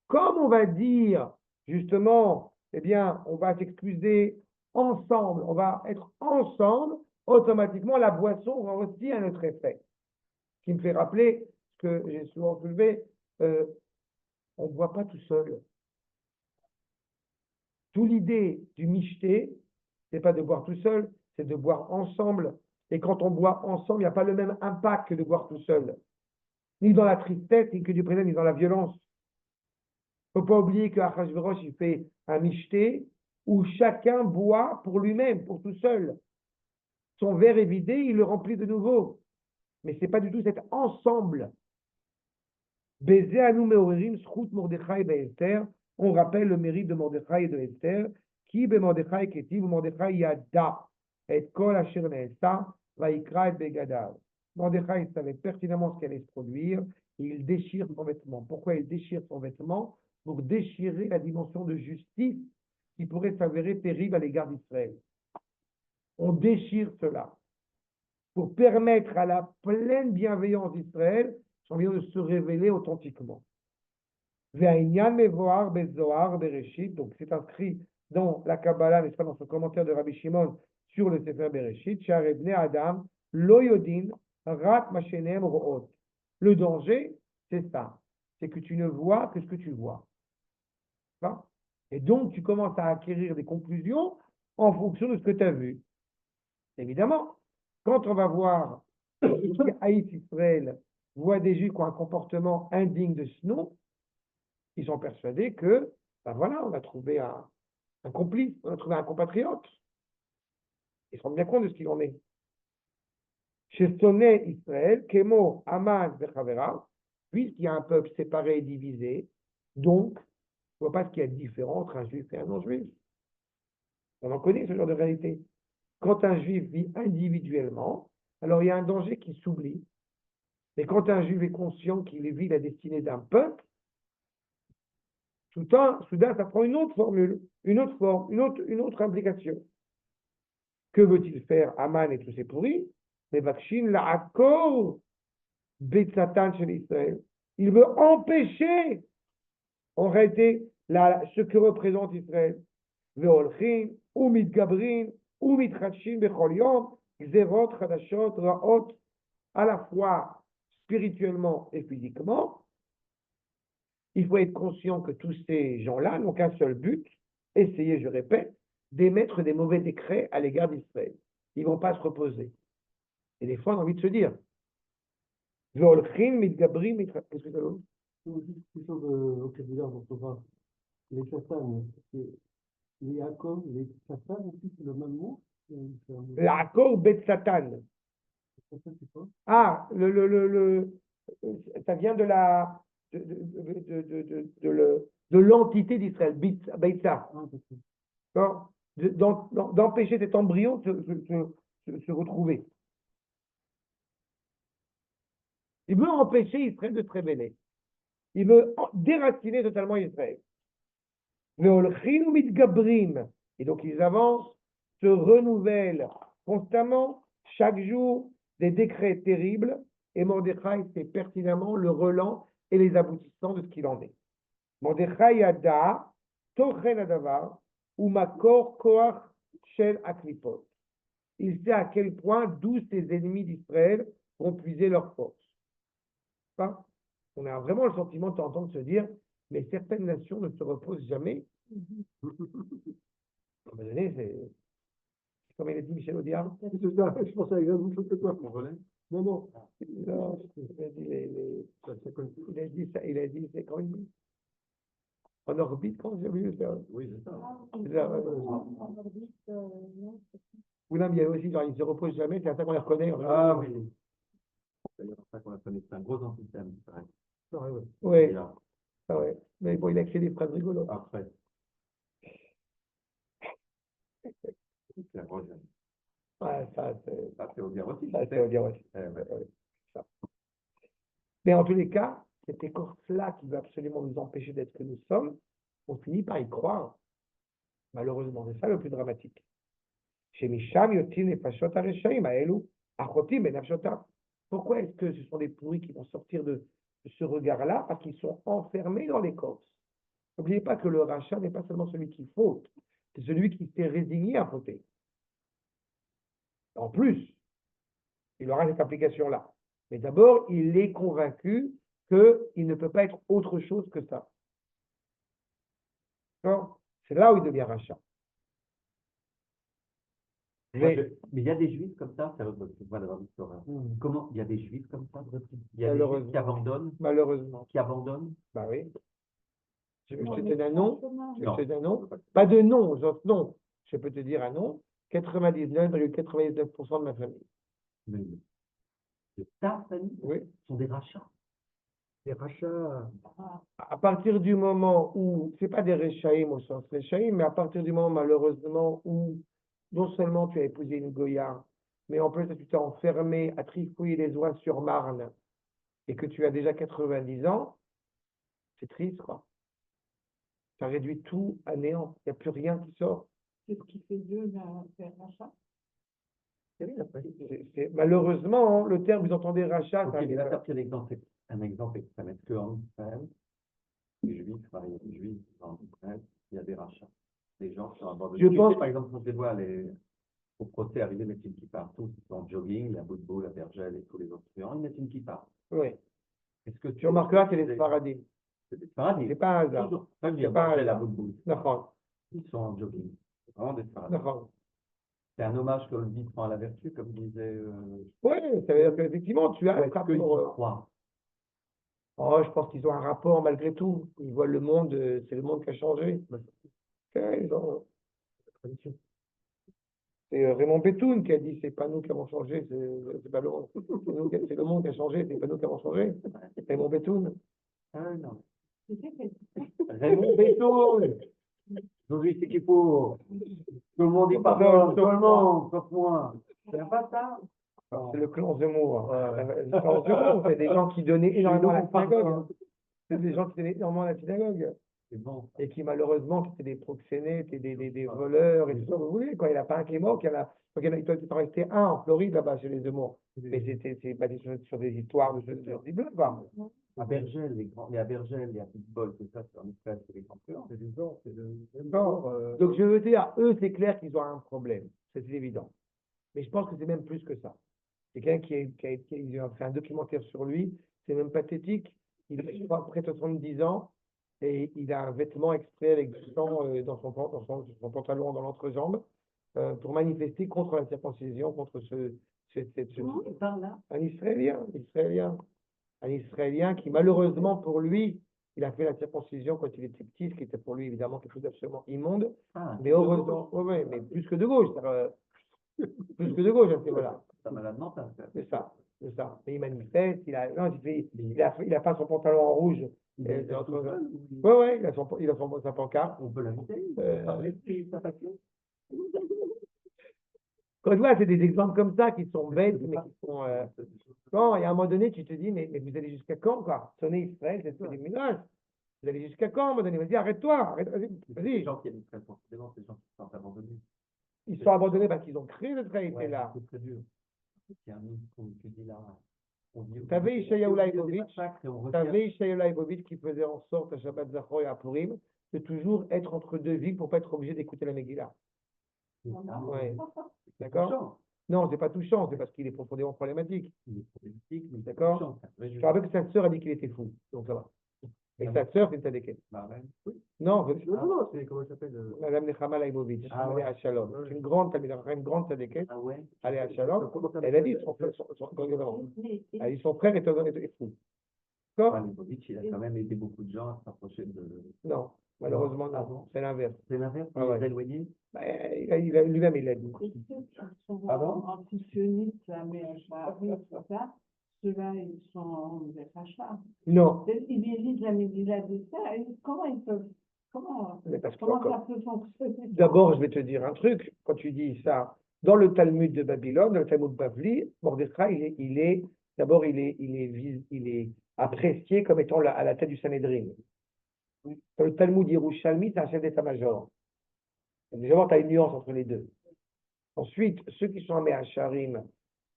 Comme on va dire, justement, eh bien, on va s'excuser ensemble, on va être ensemble, automatiquement, la boisson va aussi un autre effet. Ce qui me fait rappeler ce que j'ai souvent soulevé, on ne boit pas tout seul. Toute l'idée du michté, c'est pas de boire tout seul, c'est de boire ensemble. Et quand on boit ensemble, il n'y a pas le même impact que de boire tout seul. Ni dans la tristesse, ni que du présent, ni dans la violence. Il ne faut pas oublier que Achashverosh, il fait un michté où chacun boit pour lui-même, pour tout seul. Son verre est vidé, il le remplit de nouveau. Mais ce n'est pas du tout cet ensemble. Baiser à nous meorim, schut Mordechai et Esther. On rappelle le mérite de Mordechai et de Esther. Qui be Mordechai ketiv, Mordechai yada, et kol asher ne'esa, vaikra et begadav. Mordechai savait pertinemment ce qui allait se produire, et il déchire son vêtement. Pourquoi il déchire son vêtement? Pour déchirer la dimension de justice qui pourrait s'avérer terrible à l'égard d'Israël. On déchire cela pour permettre à la pleine bienveillance d'Israël de se révéler authentiquement. Donc c'est inscrit dans la Kabbalah, n'est-ce pas, dans son commentaire de Rabbi Shimon sur le Sefer Bereshit, Adam, Lo Yodin, Rak Mashenem Ro'ot. Le danger, c'est ça, c'est que tu ne vois que ce que tu vois. Et donc, tu commences à acquérir des conclusions en fonction de ce que tu as vu. Évidemment, quand on va voir Haït Israël voit des Juifs qui ont un comportement indigne de ce nom, ils sont persuadés que, ben voilà, on a trouvé un complice, on a trouvé un compatriote. Ils se rendent bien compte de ce qu'il en est. Chez Sonné Israël, Kemo, Haman, Bechavera, puisqu'il y a un peuple séparé et divisé, donc, on ne voit pas ce qu'il y a de différent entre un juif et un non-juif. On en connaît ce genre de réalité. Quand un juif vit individuellement, alors il y a un danger qui s'oublie. Mais quand un juif est conscient qu'il vit la destinée d'un peuple, soudain, ça prend une autre formule, une autre forme, une autre implication. Que veut-il faire Haman et tous ses pourris? Mais Vakshin la'akor betzatan chez Israël. Il veut empêcher, en réalité, ce que représente Israël. Ve'olchin, ou mitgabrin, ou mitchachim bechol yom, gzerot, chadashot, ra'ot, à la fois spirituellement et physiquement. Il faut être conscient que tous ces gens-là n'ont qu'un seul but, essayer, je répète, d'émettre des mauvais décrets à l'égard d'Israël. Ils ne vont pas se reposer. Et des fois, on a envie de se dire, V'holchim mitgabrim qu'est-ce que ça veut dire? Juste quelque chose de vocabulaire d'orthographe. Les Katan, les Yaakov, les Katan aussi, c'est le même mot. L'accord bet Satan. Katan, c'est quoi? Ah, ça vient de la de l'entité d'Israël, Beitza. Ah, d'accord. D'accord. D'empêcher cet embryon de se retrouver. Il veut empêcher Israël de se révéler. Il veut déraciner totalement Israël. Ve'olchim mitgabrim. Et donc ils avancent, se renouvellent constamment, chaque jour, des décrets terribles. Et Mordechai sait pertinemment le relent et les aboutissants de ce qu'il en est. Mordechai yada, tochen adavar, ou makor koach shel aklipot. Il sait à quel point d'où ses ennemis d'Israël vont puiser leur force. Pas? On a vraiment le sentiment de t'entendre se dire, mais certaines nations ne se reposent jamais. À un moment donné, c'est comme il a dit Michel Audiard. C'est ça, je pensais à la même chose que toi. Mon volet? Non, non. Non, il a dit, il a dit, c'est quand il dit en orbite, quand j'ai vu ça. Oui, c'est ça. C'est ça, ouais. En orbite, non, c'est Ou non, mais il y a aussi, genre, ils ne se reposent jamais, c'est à ça qu'on les reconnaît. Ah oui. C'est d'ailleurs pour ça qu'on la connaît. C'est un gros antisystème, c'est vrai. Ouais, ouais. Oui, Et là, ah ouais. Mais bon, il a créé des phrases rigolotes. après, c'est un gros jeune. Ouais, ça, c'est Ça, c'est au dire aussi. ça, tu c'est sais. à dire aussi. Ouais. Ouais, ça. Mais en tous les cas, cette écorce-là qui veut absolument nous empêcher d'être ce que nous sommes, on finit par y croire. Malheureusement, c'est ça le plus dramatique. Chez Misham, Yotin et Fashot Areshaim, Aelu, Achotim et Nafshotam. Pourquoi est-ce que ce sont des pourris qui vont sortir de ce regard-là? Parce qu'ils sont enfermés dans l'écorce. N'oubliez pas que le rachat n'est pas seulement celui qui faute, c'est celui qui s'est résigné à fauter. En plus, il aura cette application-là. Mais d'abord, il est convaincu qu'il ne peut pas être autre chose que ça. D'accord? C'est là où il devient rachat. Mais il y a des juifs comme ça d'avoir l'histoire. Comment il y a des juifs comme ça, il y a des juifs Malheureusement. qui abandonnent. Bah oui. Je Non, te mais donne un nom. franchement, Je te donne un nom. Pas de nom, genre non. Je peux te dire un nom. 99,99% de ma famille. Mais de ta famille Oui. sont des rachats. Les rachats. À partir du moment où, c'est pas des réchaïm au sens réchaïm, mais à partir du moment, malheureusement, où non seulement tu as épousé une Goya, mais en plus tu t'es enfermé à trifouiller les oies sur Marne et que tu as déjà 90 ans, c'est triste, quoi. Tu as réduit tout à néant. Il n'y a plus rien qui sort. c'est ce qui fait d'eux un rachat. Malheureusement, hein, le terme, vous entendez rachat, Ok, ça mais là, arrive. tu as un exemple extrême. Est-ce qu'en Israël, les juifs, enfin, il y a des juifs en Israël, il y a des rachats. Des gens qui sont abandonnés. Je Tu pense- sais, par exemple, quand je les vois au procès arriver, mettre une kippa. Tous ils sont en jogging, la Boutbou, la Bergel et tous les autres truands, ils mettent une kippa. Oui. Est-ce que Tu remarqueras, c'est les Sfaradim. C'est des Sfaradim. C'est pas un hasard. Toujours. Ça, je dis C'est pas un Bergel, la hasard. Boutbou. D'accord. Ils sont en jogging. C'est vraiment des Sfaradim. D'accord. C'est un hommage que le vide prend à la vertu, comme disait. Oui, ça veut dire qu'effectivement, tu as un Est-ce qu'ils y rapport. croient? Oh, je pense qu'ils ont un rapport malgré tout. Ils voient le monde, c'est le monde qui a changé. Ouais, ils ont- C'est Raymond Betoun qui a dit c'est pas nous qui avons changé, c'est pas le monde. C'est le monde qui a changé, c'est pas nous qui avons changé. Raymond Betoun. Ah non. Tu sais que Raymond Betoun. Aujourd'hui, c'est qui pour. Tout le monde y Non, pardonne, sauf tout le monde, sauf moi. C'est pas ça? C'est le clan Zemmour. Le clan Zemmour, c'est des gens qui donnaient énormément à la synagogue. C'est des gens qui donnaient énormément à la synagogue. C'est bon. Et qui malheureusement qui étaient des proxénètes et des voleurs et tout ça, vous voulez, quoi. Il n'y en a pas un qui est mort, il doit en rester un en Floride là-bas chez les Zemmour. Mais c'est basé sur des histoires de ce type-là, quoi. À Bergel, les à Bergel, les à Pitbull, tout ça, c'est en Israël, c'est les grands tueurs. C'est du genre, c'est le même Bon. genre. Donc je veux dire, eux, c'est clair qu'ils ont un problème, c'est évident. Mais je pense que c'est même plus que ça. C'est quelqu'un qui a fait un documentaire sur lui, c'est même pathétique. Il a à peu près 70 ans, et il a un vêtement extrait avec du sang dans son pantalon dans l'entrejambe pour manifester contre la circoncision, contre Comment il parle là? un un Israélien qui malheureusement pour lui, il a fait la circoncision quand il était petit, ce qui était pour lui évidemment quelque chose d'absolument immonde, Ah, mais heureusement, ouais, mais plus que de gauche, plus que de gauche à ce niveau-là. ça malade mental, ça. C'est ça, c'est ça. Mais il manifeste, non, il a pas son pantalon en rouge. Il est entre- tout seul ou il- Ouais, il a sa pancarte. On peut l'inviter, Euh, parler de sa passion. Quand tu vois, c'est des exemples comme ça qui sont bêtes, mais qui sont. Quand, il y a un moment donné, tu te dis, mais vous allez jusqu'à quand, quoi? Sonner Israël, c'est des ménages. Vous allez jusqu'à quand, à un moment donné? Vas-y, arrête-toi, vas-y. Les gens qui habitent très profondément, ces gens qui sont abandonnés. Ils sont abandonnés parce qu'ils ont créé notre réalité Ouais, là. c'est très dur. Il y a un mythe qu'on étudie là. On dit, Vous savez, Ishayahu Leibovitch, et on vous retient. savez, Ishayahu Leibovitch qui faisait en sorte à Shabbat Zachor et à Purim de toujours être entre deux villes pour pas être obligé d'écouter la Megillah. Ouais. D'accord? Touchant. Non, c'est pas touchant, c'est parce qu'il est profondément problématique. Il est politique, mais D'accord. touchant, c'est un vrai Je jeu. me rappelle que sa sœur a dit qu'il était fou, donc ça va. Et sa sœur, c'est une tzadékette. Marlène. Oui. Non, Non, c'est comment ça s'appelle Madame Nechama Leibovitch, Ah elle est ouais. à Shalom. C'est une grande tzadékette, Ah ouais. elle est à Shalom. Elle a dit elle dit son frère est fou. D'accord? Leibovitch, il a quand même aidé beaucoup de gens à se rapprocher de. Non, malheureusement, Ah non. bon. C'est l'inverse. C'est l'inverse, Ah il ouais. est éloigné. Bah, lui-même, il l'a dit. Et ceux qui sont Ah bon antisionistes, là, mais oui, c'est ça, ceux-là, ils sont des rachats. Non. Ils élisent la Megillah de ça, et comment ils peuvent, Mais parce que comment encore- ça peut fonctionner? D'abord, je vais te dire un truc. Quand tu dis ça, dans le Talmud de Babylone, dans le Talmud Bavli, Mordechai, d'abord, il est apprécié comme étant à la tête du Sanhédrin. Dans le Talmud Yerushalmi, c'est un chef d'état-major. Déjà, tu as une nuance entre les deux. Ensuite, ceux qui sont à Me'acharim,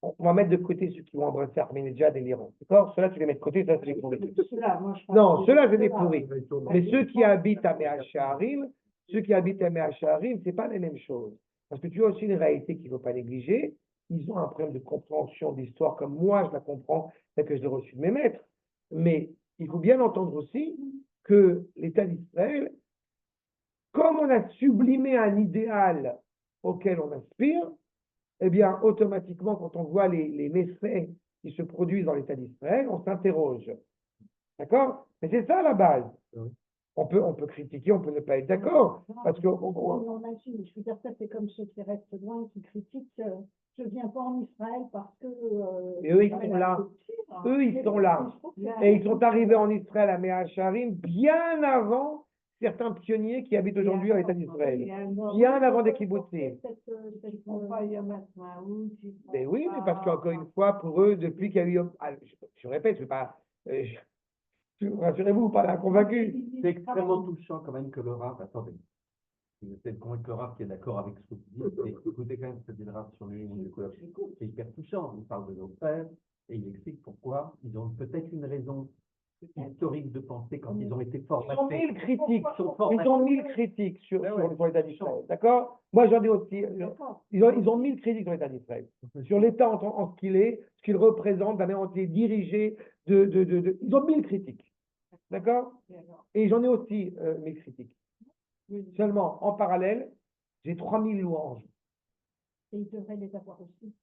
on va mettre de côté ceux qui vont embrasser Ahmadinejad et l'Iran. D'accord? Ceux-là, tu les mets de côté, ça, c'est des pourris. Ceux-là, moi, je pense Non, que ceux-là, c'est des ceux-là, pourris. Mais ceux qui habitent à Me'acharim, c'est pas les mêmes choses. Parce que tu as aussi une réalité qu'il ne faut pas négliger. Ils ont un problème de compréhension d'histoire comme moi, je la comprends, telle que je l'ai reçue de mes maîtres. Mais il faut bien entendre aussi que l'État d'Israël, comme on a sublimé un idéal auquel on aspire, eh bien, automatiquement, quand on voit les méfaits qui se produisent dans l'État d'Israël, on s'interroge. D'accord? Mais c'est ça la base. Oui. On peut critiquer, on peut ne pas être d'accord. Non, Parce que, on imagine, je veux dire, ça, c'est comme ceux qui restent loin, qui critiquent, je ne viens pas en Israël parce que. Et eux, ils ça sont va là. être pire. Eux, ils sont là. Je trouve que Et ils sont arrivés en Israël à Me'acharim bien avant certains pionniers qui habitent aujourd'hui à l'État d'Israël. Bien avant des kibbutzim. Mais oui, mais parce qu'encore une fois, pour eux, depuis qu'il y a eu. Je répète, je ne vais pas. Rassurez-vous, pas inconvaincu. C'est extrêmement touchant quand même que le Rav, attendez, j'essaie de convaincre le Rav qui est d'accord avec ce que vous dites, mais écoutez quand même ce que dit le Rav sur les c'est hyper touchant. Il parle de nos frères et il explique pourquoi ils ont peut-être une raison historique de penser quand ils ont été Ils ont formatés. 1000 critiques. Ils Ils ont 1000 critiques sur l'État d'Israël. D'accord? Moi, j'en ai aussi. Ils ont 1000 critiques sur l'État d'Israël. Sur l'État en ce qu'il est, ce qu'il représente, la manière dont il est dirigé. Ils ont 1000 critiques. D'accord? Et j'en ai aussi 1000 critiques. Seulement, en parallèle, j'ai 3000 louanges. Et ils devraient les avoir aussi.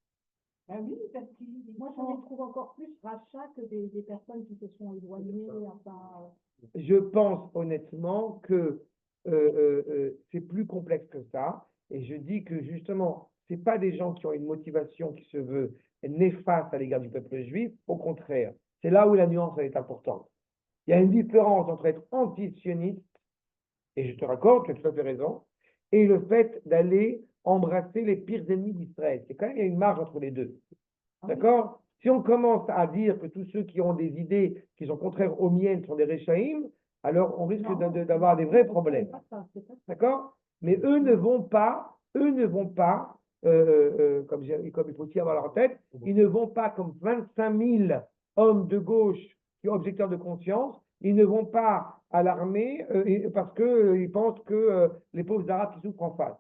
Ah oui, parce que moi, j'en les trouve encore plus rachats que des personnes qui se sont éloignées. Enfin, Je pense honnêtement que c'est plus complexe que ça. Et je dis que justement, ce n'est pas des gens qui ont une motivation qui se veut néfaste à l'égard du peuple juif. Au contraire, c'est là où la nuance elle est importante. Il y a une différence entre être antisioniste, et je te raccorde, tu as tout à fait raison, et le fait d'aller embrasser les pires ennemis d'Israël. C'est quand même, il y a une marge entre les deux. D'accord? Si on commence à dire que tous ceux qui ont des idées qui sont contraires aux miennes sont des Réchaïm, alors on risque d'avoir des vrais problèmes. D'accord? Mais eux ne vont pas, comme il faut aussi avoir en tête, ils ne vont pas comme 25 000 hommes de gauche qui ont objecteurs de conscience, ils ne vont pas à l'armée parce qu'ils pensent que les pauvres Arabes qui souffrent en face.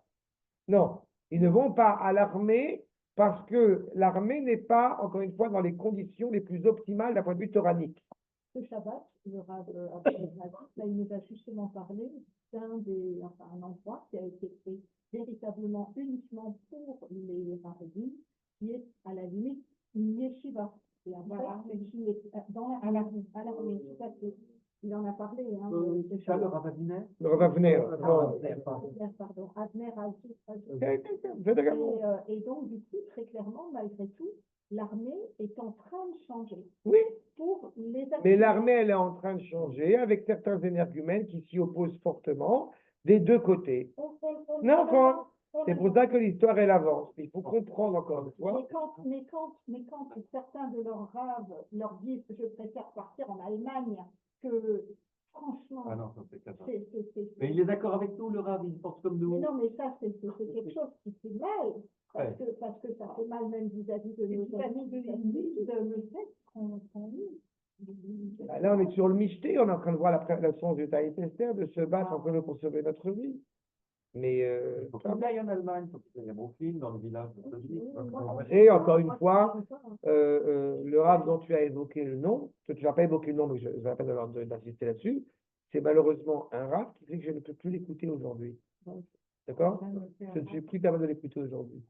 Non, ils ne vont pas à l'armée parce que l'armée n'est pas, encore une fois, dans les conditions les plus optimales d'un point de vue toranique. ce Shabbat, le Rav Abdelhadi, il nous a justement parlé un endroit qui a été fait véritablement uniquement pour les Haredim, qui est à la limite une yeshiva. Et voilà, qui est à l'armée, tout à fait. Il en a parlé. Hein, c'est ça le Rav Aviner? Le Rav Avner. Pardon, Avner D'accord. et donc, du coup, très clairement, malgré tout, l'armée est en train de changer. Oui, Pour les mais l'armée, elle est en train de changer avec certains énergumènes qui s'y opposent fortement des deux côtés. Non, c'est pour ça que l'histoire, elle avance. Il faut comprendre encore une fois. Mais quand certains de leurs raves leur disent que je préfère partir en Allemagne, que franchement, Ah non, ça c'est clair. c'est- Mais il est d'accord avec nous, le Rav, il pense comme nous. Mais non, mais ça, c'est quelque chose qui fait mal. Parce que ça fait mal même vis-à-vis de nos amis de le fait qu'on lit. Là, on est sur le michté, on est en train de voir la leçon de Taït Esther, de se battre entre pour sauver notre vie. Mais Il faut qu'il aille en Allemagne, il faut qu'il aille à Brooklyn, dans le village de États-Unis. et encore une fois, le rave dont tu as évoqué le nom, que tu n'as pas évoqué le nom, mais je vais la peine d'insister là-dessus, c'est malheureusement un rave qui fait que je ne peux plus l'écouter aujourd'hui. D'accord? Je ne suis plus capable de l'écouter aujourd'hui.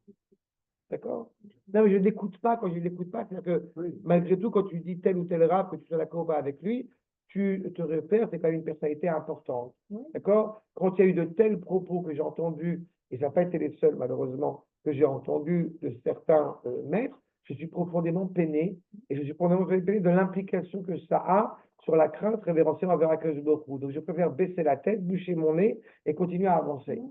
D'accord? Non, mais je ne l'écoute pas quand je ne l'écoute pas. C'est-à-dire que malgré tout, quand tu dis tel ou tel rap, que tu sois d'accord ou pas avec lui, tu te repères, c'est quand même une personnalité importante. D'accord? Quand il y a eu de tels propos que j'ai entendus, et ça n'a pas été les seuls malheureusement, que j'ai entendus de certains maîtres, je suis profondément peiné, et je suis profondément peiné de l'implication que ça a sur la crainte révérentielle envers Akadosh Baruch Hu. Donc je préfère baisser la tête, boucher mon nez et continuer à avancer.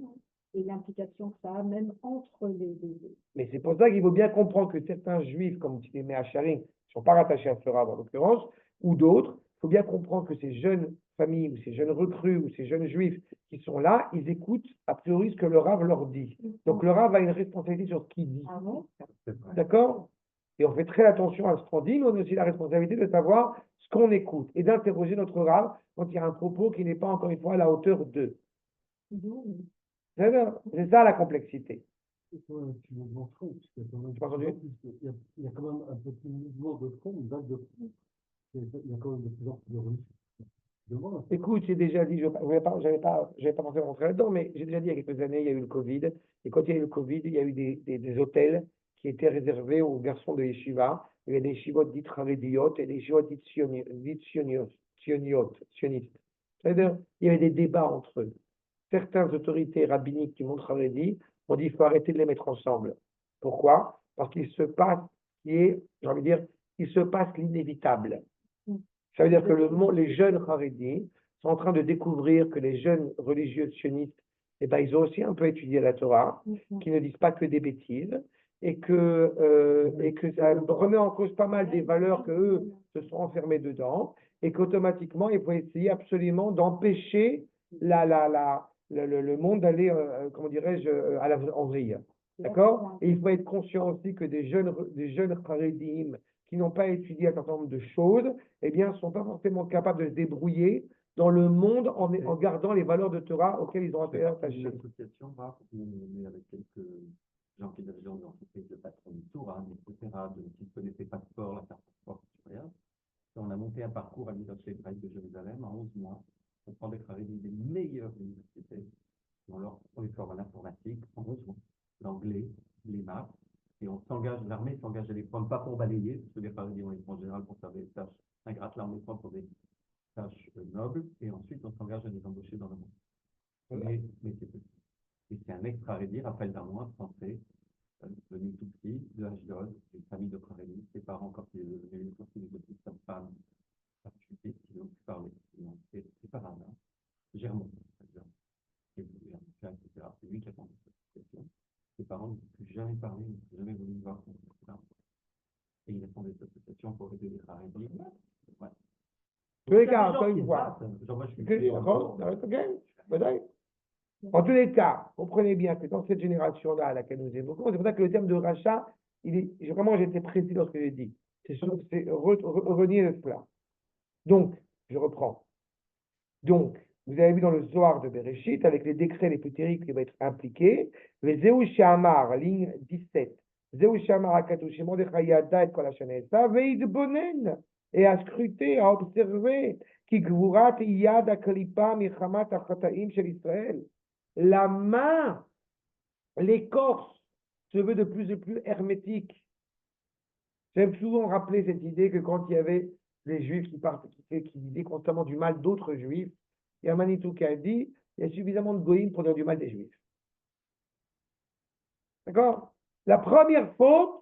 Et l'implication que ça a même entre les deux. Mais c'est pour ça qu'il faut bien comprendre que certains juifs, comme tu les mets à Charing, ne sont pas rattachés à ce rab en l'occurrence, ou d'autres, il faut bien comprendre que ces jeunes familles, ou ces jeunes recrues, ou ces jeunes juifs qui sont là, ils écoutent a priori ce que le rab leur dit. Donc le rab a une responsabilité sur ce qu'il dit. Ah bon? D'accord? Et on fait très attention à ce qu'on dit, mais on a aussi la responsabilité de savoir ce qu'on écoute et d'interroger notre rab quand il y a un propos qui n'est pas encore une fois à la hauteur d'eux. C'est ça la complexité. C'est quand même un petit mouvement de fond, parce qu'il y a quand même Tu m'as entendu? il y a quand même un petit mouvement de fond, une vague de fond. Il y a quand même de plus en plus de Russes. Écoute, j'ai déjà dit, je n'avais pas pensé à rentrer là-dedans, mais j'ai déjà dit il y a quelques années, il y a eu le Covid. Et quand il y a eu le Covid, il y a eu des hôtels qui étaient réservés aux garçons de yeshiva. Il y a des yeshivot dites charédiotes et des yeshivot dites sionistes. C'est-à-dire, il y avait des débats entre eux. Certaines autorités rabbiniques du monde charédi ont dit qu'il faut arrêter de les mettre ensemble. Pourquoi? Parce qu'il se passe j'ai envie de dire, il se passe l'inévitable. Ça veut dire que les jeunes Haredim sont en train de découvrir que les jeunes religieux sionistes, eh ben, ils ont aussi un peu étudié la Torah, qui ne disent pas que des bêtises, et que ça remet en cause pas mal des valeurs qu'eux se sont enfermés dedans, et qu'automatiquement, il faut essayer absolument d'empêcher le monde d'aller, comment dirais-je, en vrille. D'accord? Et il faut être conscient aussi que des jeunes Haredim qui n'ont pas étudié un certain nombre de choses, eh bien, ne sont pas forcément capables de se débrouiller dans le monde en gardant les valeurs de Torah auxquelles ils ont été attachés. Une association, mais avec quelques gens qui avaient dans l'entreprise de patron du Torah, etc., qui ne connaissaient pas de sport, la carte sport, rien. Et on a monté un parcours à l'Université hébraïque de Jérusalem en 11 mois. On prend des meilleures universités. On les forme en informatique en 11 mois. L'anglais, les maths. Et on s'engage, l'armée s'engage à les prendre, pas pour balayer, parce que les Haredim on les prend en général pour faire des tâches ingrates, là on les prend pour des tâches nobles, et ensuite on s'engage à les embaucher dans le monde. Mais c'est petit. Et c'est un ex-Haredi, Raphaël Darmois, français, venu tout petit, de Ashdod, une famille de Haredi, ses parents, quand ils sont venus, quand ils étaient petits, sa femme, sa fille, ils ont pu parler. C'est pas grave, hein. Germont, c'est-à-dire, etc. C'est lui qui a fondé cette association. Ses parents ne plus jamais parlé, ne plus jamais voulu voir son frère. Et il a fondé cette association pour aider les Haredim. Ouais. En tous les cas, encore une fois. En tous les cas, comprenez bien que dans cette génération-là à laquelle nous évoquons, c'est pour ça que le terme de rachat, vraiment, j'étais précis dans ce que j'ai dit. C'est renier cela. Donc, je reprends. Donc, vous avez vu dans le Zohar de Bereshit, avec les décrets les plus terribles qui vont être impliqués, les Zéou Shamar, ligne 17. Zéou Shamar Akatush, Mordechai Yada et Kol HaShaneh Esav, Veid Bonen. et à scruter, à observer, qui gvurat yad aklipa michamat achataim shel Israël. La main, l'écorce, se veut de plus en plus hermétique. J'aime souvent rappeler cette idée que quand il y avait les Juifs qui disaient constamment du mal d'autres Juifs, il y a Manitou qui a dit, il y a suffisamment de goïms pour dire du mal des Juifs. D'accord? La première faute,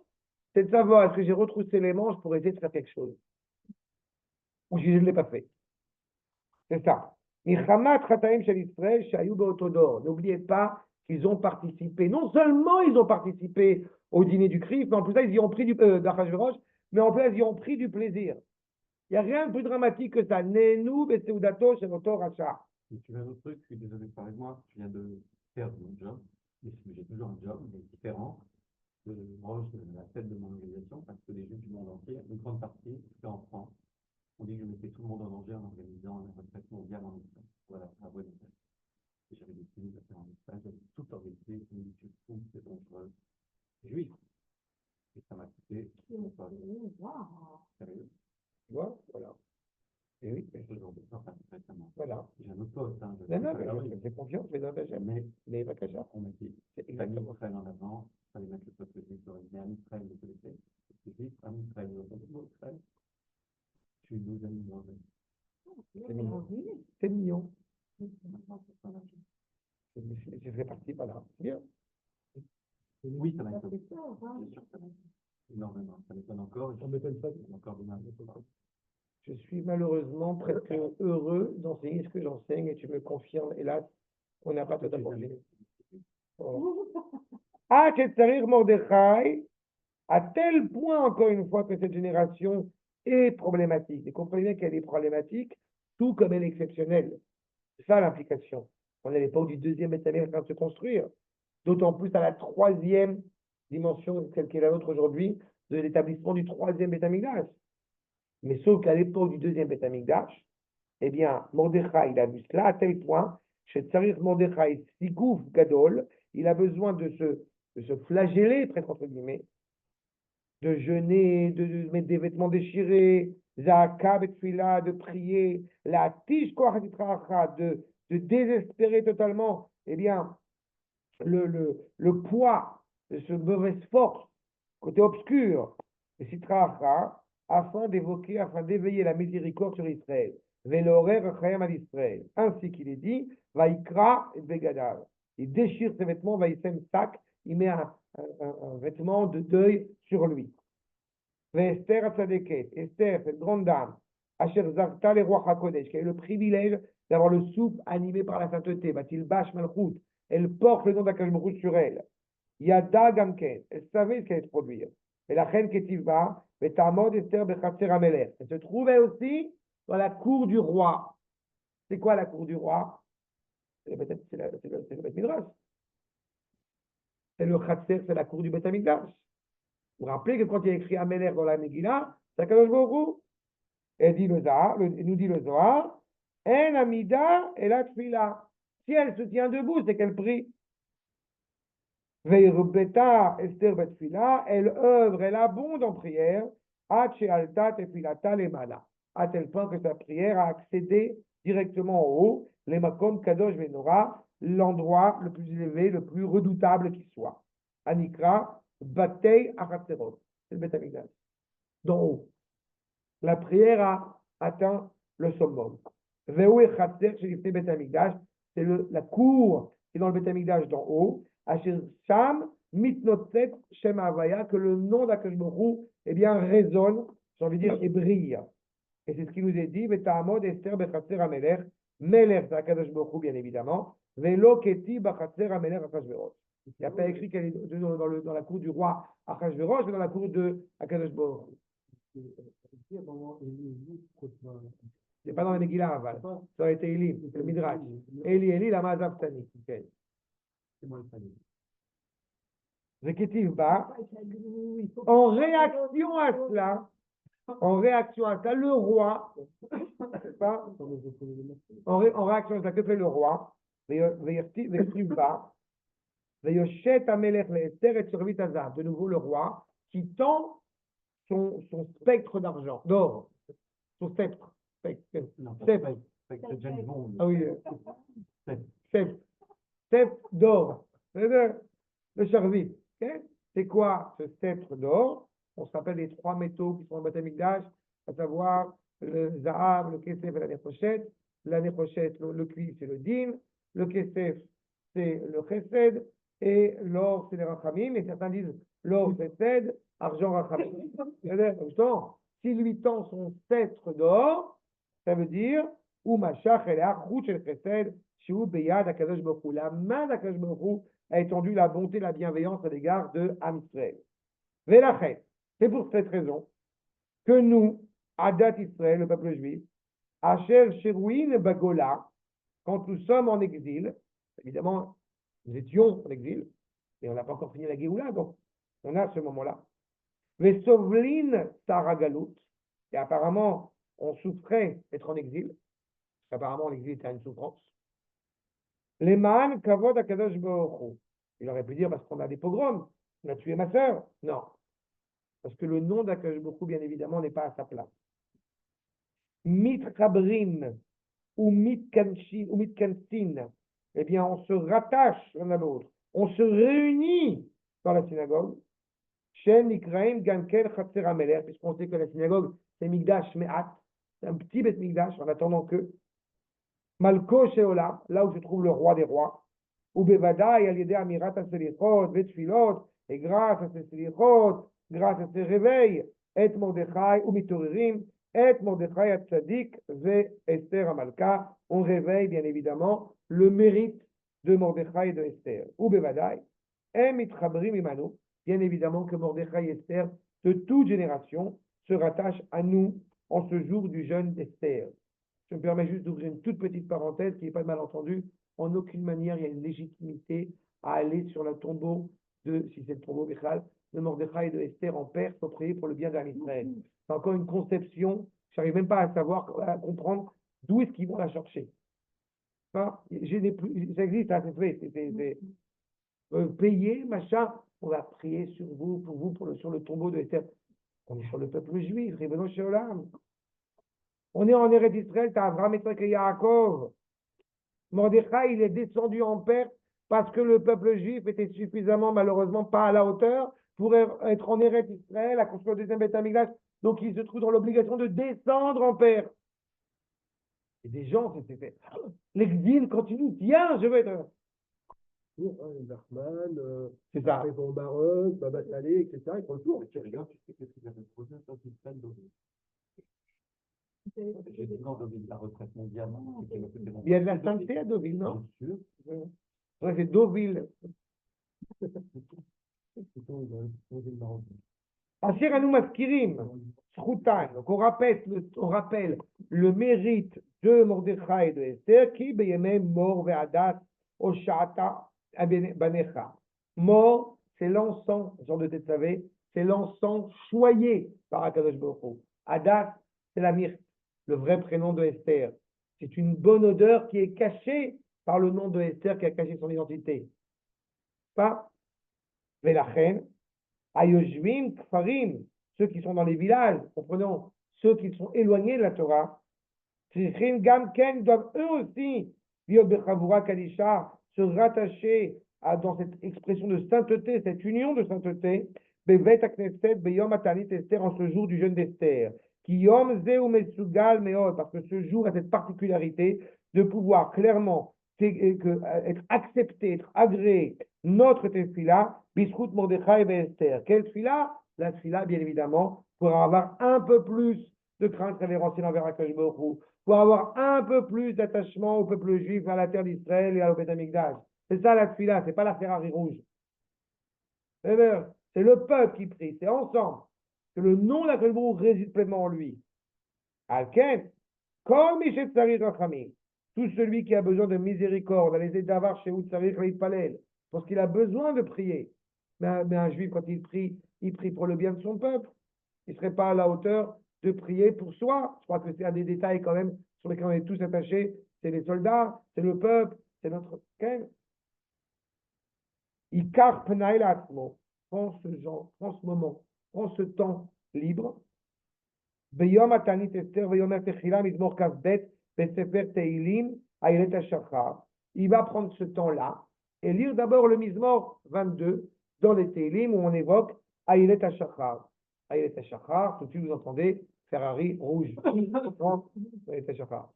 c'est de savoir est-ce que j'ai retroussé les manches pour essayer de faire quelque chose. Ou si je ne l'ai pas fait. C'est ça. N'oubliez pas qu'ils ont participé. Non seulement ils ont participé au dîner du Christ, mais en plus, ils y ont pris d'Achashverosh, mais en plus, ils y ont pris du plaisir. Il n'y a rien de plus dramatique que ça. Nenu beseudato shenoto racha. Et tu veux un autre truc, je suis désolé de parler de moi, je viens de perdre mon job, mais j'ai toujours un job, mais différent. Moi, je la tête de mon organisation parce que les Juifs du monde entier, une grande partie, c'est en France. On dit que je mettais tout le monde en danger en organisant la retraite mondiale en Espagne. Voilà, à Buenos Aires. Et j'avais décidé de faire en Espagne, j'avais tout organisé, je me suis dit, c'est dangereux. Juif. Et ça m'a coûté. Sérieux. Tu vois? Voilà. Et oui, mais Aujourd'hui, enfin, récemment. voilà. J'ai un autre poste, hein. Non, non, mais je fais confiance, mais dans ta chaîne. Mais pas cacha. On m'a dit, C'est il fallait mis exactement ça. Israël en avant, il fallait mettre le peuple juif sur une un Israël de qualité. C'est juif, un Israël, Israël. Je suis 12 amis dans le. C'est mignon. C'est mignon. Je fais partie, voilà. C'est bien. Oui, ça m'étonne. Bien sûr, ça m'étonne. Énormément. Ça m'étonne encore. Ça m'étonne pas. Encore demain. Je suis malheureusement presque heureux d'enseigner ce que j'enseigne et tu me confirmes, hélas, on n'a pas tout d'abord fini. Ah, Ketzarir Mordechai, à tel point, encore une fois, que cette génération est problématique. Et comprenez bien qu'elle est problématique, tout comme elle est exceptionnelle. C'est ça l'implication. On est à l'époque du deuxième Beth Amikdash en train de se construire. D'autant plus à la troisième dimension, celle qui est la nôtre aujourd'hui, de l'établissement du troisième Beth Amikdash. Mais sauf qu'à l'époque du deuxième Beth Amikdash, eh bien, Mordechai, il a vu cela à tel point, chez Tsarir Mordechai, Sigouf Gadol, il a besoin de se flageller, presque entre guillemets, de jeûner, de mettre des vêtements déchirés, Zaka Betfila, de prier, la Tish Koachatitracha, de désespérer totalement, eh bien, le poids de ce mauvaise force, côté obscur, de Sitracha, afin d'éveiller la miséricorde sur Israël. Velorer Chayam al Israël. Ainsi qu'il est dit, Vaikra et Begadav. Il déchire ses vêtements, Vaïsem sac, il met un vêtement de deuil sur lui. Esther Atzadeket, Esther, cette grande dame, Asher Zarta les rois HaKodesh, qui a eu le privilège d'avoir le souffle animé par la sainteté, Batil Bash Malchut, elle porte le nom d'Akadosh Baruch Hu sur elle. Yada Gamken, elle savait ce qu'elle allait produire. Et la reine Ketivba, Betamod Esther Bechatzer Amelech. Elle se trouvait aussi dans la cour du roi. C'est quoi la cour du roi? C'est le Beth Midrash. C'est le Chatzer, c'est la cour du Beth Amikdash. Vous vous rappelez que quand il y a écrit Amelech dans la Megillah, c'est Akadosh Baruch Hu. Et nous dit le Zohar, En Amida et la Tfila. Si elle se tient debout, c'est qu'elle prie. Veirbeta Esther Betfila, elle œuvre, elle abonde en prière, Hache Alta Tefilata Lemala, à tel point que sa prière a accédé directement en haut, les Makom Kadosh Venora, l'endroit le plus élevé, le plus redoutable qui soit. Anikra, Batei Achatserot, c'est le Beth Amikdash, d'en haut. La prière a atteint le summum. Veu Echatser, chez les Beth Amikdash, c'est la cour qui est dans le Beth Amikdash d'en haut. Asher Sham Mitnotset Shem Havaya, que le nom d'Akadosh Baruch Hu, eh bien, résonne, j'ai envie de dire, et brille. Et c'est ce qui nous est dit, Betamod Esther Bechatzer Amelech, Melech c'est Akadosh Baruch Hu, bien évidemment, Velo Keti Bechatzer Amelech Achashverosh. Il n'y a pas écrit qu'elle est dans la cour du roi Achashverosh, mais dans la cour de Akadosh Baruch Hu. C'est pas dans la Megillah, Aval. Ça aurait été Eli, le Midrash. Eli, la Mazavtani. C'est moi le famille. En réaction à cela, le roi, en réaction à cela, que fait le roi? De nouveau le roi qui tend son spectre d'argent, d'or. son sceptre. Non, Sceptre. c'est James Bond. Ah oui, Sceptre. sceptre. Sceptre d'or. Le charvit. Ok. C'est quoi ce sceptre d'or? On s'appelle les trois métaux qui sont en Beth Amikdash, à savoir le Zahav, le Kesef et la Néphochet. La Néphochet, le cuivre, c'est le Din. Le Kesef, c'est le Chesed. Et l'or, c'est les Rachamim. Et certains disent l'or, Chesed, argent, Rachamim. C'est-à-dire, justement, s'il lui tend son sceptre d'or, ça veut dire ou Mashach el Achut shel Chesed, Shiu Beyad Akadosh Baruch Hu. La main d'Akadosh Baruch Hu a étendu la bonté, la bienveillance à l'égard de Am Yisraël. Velachet, c'est pour cette raison que nous, Adat Israël, le peuple juif, Asher Sherouin Bagola, quand nous sommes en exil, évidemment, nous étions en exil, et on n'a pas encore fini la Géoula, donc on a ce moment-là. Vesovlin Saragalut, et apparemment, on souffrait d'être en exil, apparemment l'exil était une souffrance. Leman Kavod Akadosh Baruch Hu. Il aurait pu dire parce qu'on a des pogroms, on a tué ma sœur. Non. Parce que le nom d'Akadosh Baruch Hu, bien évidemment, n'est pas à sa place. Mitchabrin ou Mitkansin, eh bien, on se rattache l'un à l'autre. On se réunit dans la synagogue. Shen Nikraim Gankel Chatzer Ameler, puisqu'on sait que la synagogue, c'est Migdash Me'at, c'est un petit bête Migdash, en attendant que Malko Sheolam, là où se trouve le roi des rois, ou Bevadaï, al yedé Amirat Selichot, Vetfilot, et grâce à ces Selichot, grâce à ces réveils, et Mordechai, ou Mitorerim, et Mordechai Atzadik, ve Esther Amalka, on réveille bien évidemment le mérite de Mordechai et de Esther. Ou Bevadaï, et Mitchabrim Imanu, bien évidemment que Mordechai et Esther, de toute génération, se rattachent à nous en ce jour du jeûne d'Esther. Je me permets juste d'ouvrir une toute petite parenthèse qui n'est pas de malentendu. En aucune manière, il y a une légitimité à aller sur le tombeau de, si c'est le tombeau Michal, de Mordechai et de Esther en Perse pour prier pour le bien d'Am Israël. C'est encore une conception. Je n'arrive même pas à savoir, à comprendre d'où est-ce qu'ils vont la chercher. Ça existe, hein, c'est payé, machin. On va prier sur vous, sur le tombeau de Esther. On est sur le peuple juif, Ribono Shel Olam. On est en Eretz Israël, tu as Abraham, Yitzhak et Yaakov. Mordechai, il est descendu en Perse parce que le peuple juif était suffisamment, malheureusement, pas à la hauteur pour être en Eretz Israël, à construire le deuxième Beth Amikdash. Donc, il se trouve dans l'obligation de descendre en Perse. Et des gens, c'était l'exil continue. Tiens, je vais être. Bergman, C'est ça. au Maroc, Baba Saleh, etc. Ils font le tour. Tu regardes, tu sais qu'est-ce qu'ils avaient posé quand ils prennent d'Oville. J'ai dit non, d'Oville, la retraite mondiale. Il y a de la sainteté à Deauville, non? Bien sûr. Ouais, c'est Deauville. Asher Anu Maskirim, Shrutan. Donc on rappelle le mérite de Mordechai et de Esther qui beyemei mor ve'adat oshata banecha. Mort, c'est l'encens, genre de Tetzavé, c'est l'encens choyé par Akadosh Baruch Hu. Adat, c'est la myrte, le vrai prénom de Esther. C'est une bonne odeur qui est cachée par le nom de Esther qui a caché son identité. Pas Velachen, Ayoshvim Kfarim, ceux qui sont dans les villages, comprenons, ceux qui sont éloignés de la Torah, Tzrichin Gamken doivent eux aussi, Biobechavura Kadisha, se rattacher dans cette expression de sainteté, cette union de sainteté, Bevet Akneset, Beyom Atanit Esther, en ce jour du jeûne d'Esther, qui Yom Zeu Metsugal Meod, parce que ce jour a cette particularité de pouvoir clairement être accepté, être agréé, notre tefila, Bisrout Mordechai et Esther. Quelle tefila? La tefila, bien évidemment, pour avoir un peu plus de crainte révérentielle envers Akadosh Baruch Hu, pour avoir un peu plus d'attachement au peuple juif, à la terre d'Israël et à l'Obed Amikdash. C'est ça la tefila, c'est pas la Ferrari rouge. C'est le peuple qui prie, c'est ensemble que le nom d'Akadosh Baruch Hu réside pleinement en lui. Alken, comme Mishet Rachamim, tout celui qui a besoin de miséricorde, allez d'avoir chez vous, parce qu'il a besoin de prier. Mais un juif, quand il prie pour le bien de son peuple. Il ne serait pas à la hauteur de prier pour soi. Je crois que c'est un des détails quand même sur lesquels on est tous attachés. C'est les soldats, c'est le peuple, c'est notre... Ikar Pnaï Latzmo. Prends ce moment, prends ce temps libre. Beyom Atanit Esther, Veyomer Techila, Mizmor Kavbet, Besefer Teilim, Aïlet HaShachar. Il va prendre ce temps-là et lire d'abord le Mizmor 22 dans les Teilim où on évoque Aïlet HaShachar. Aïlet HaShachar, tout de suite vous entendez Ferrari rouge. Aïlet HaShachar.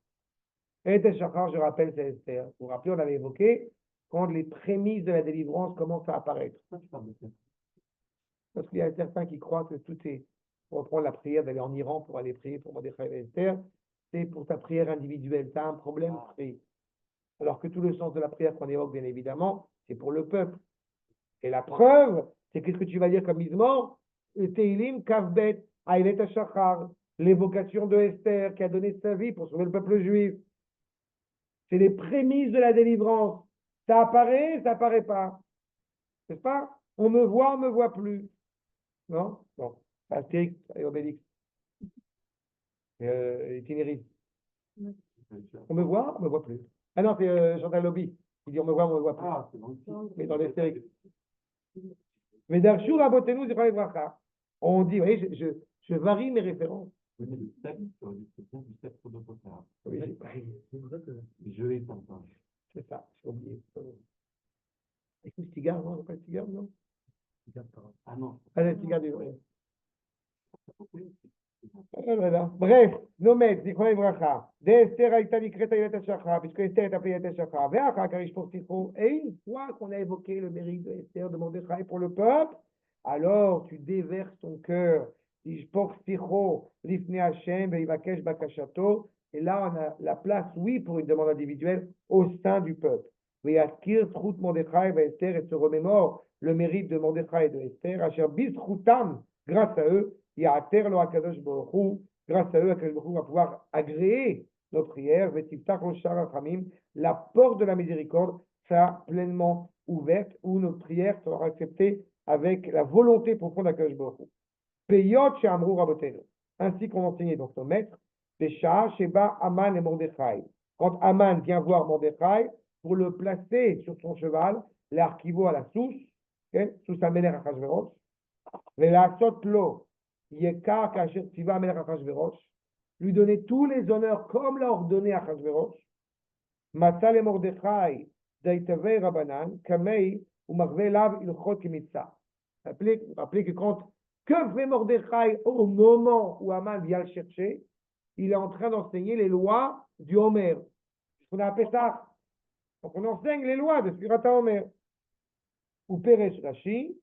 Aïlet HaShachar, je rappelle, c'est Esther. Vous vous rappelez, on avait évoqué quand les prémices de la délivrance commencent à apparaître. Parce qu'il y a certains qui croient que tout est, pour reprendre la prière d'aller en Iran pour aller prier pour Mordechai et Esther, c'est pour ta prière individuelle. Tu as un problème, prie. Alors que tout le sens de la prière qu'on évoque, bien évidemment, c'est pour le peuple. Et la preuve, c'est qu'est-ce que tu vas dire comme Mizmor? Teilim Kavbet, Aïlet HaShachar, l'évocation de Esther qui a donné sa vie pour sauver le peuple juif. C'est les prémices de la délivrance. Ça apparaît, ça apparaît pas. N'est-ce pas? On me voit plus. Non? Bon. Astérix et Obélix. Itinéris. On me voit plus. Ah non, c'est Chantal Lobby. Il dit on me voit plus. Ah, c'est bon. Mais dans l'Astérix. Mais d'Archour à Botenu, c'est pas les bracha. On dit, vous voyez, je varie mes références. Oui, mais le texte, c'est bien du texte de Potter. Oui, j'ai pris. Je l'ai entendu. C'est ça, j'ai oublié. Écoute, cigare, non? Pas le cigare, non? Ah non. Ah, le cigare du vrai. Bref, Nomet, Zichron Evracha, de Esther Aïta Nikreta Yelet HaShachar, puisque Esther est appelée Yelet HaShachar, Ve'achar Karish pour Sichro, et une fois qu'on a évoqué le mérite de Esther, de Mordechai pour le peuple, alors tu déverses ton cœur, Ishpok Sichro, Lifnei Hashem, Ve'ivakesh Bakashato, et là on a la place, oui, pour une demande individuelle au sein du peuple. Ve'askir Trut Mordechai, Esther, et se remémore le mérite de Mordechai et de Esther, Asher Bizrutam, grâce à eux, Ya'ater lo HaKadosh Baruch Hu, grâce à eux, HaKadosh Baruch Hu va pouvoir agréer nos prières, Vetiftach lo sha'ar hachamim, la porte de la miséricorde sera pleinement ouverte, où nos prières seront acceptées avec la volonté profonde d'HaKadosh Baruch Hu. Peyot she'amru rabotenu, ainsi qu'on enseignait donc nos maîtres, Pesha sheba Aman et Mordechai. Quand Aman vient voir Mordechai, pour le placer sur son cheval, l'archivo à la souche, okay, sous sa mêlée Achashverosh, Ve'lasot lo Yekar Kasher Tiva Melech Achashverosh, lui donner tous les honneurs comme l'a ordonné Achashverosh, Matzah le Mordechai, Daitavei Rabanan, Kamei, ou Marve Lav Ilchot Kimitza. Rappelez que que fait Mordechai au moment où Aman vient le chercher, il est en train d'enseigner les lois du Homer. On a appelé ça. Donc on enseigne les lois de Sfirat Homer. Ou Peresh Rashi,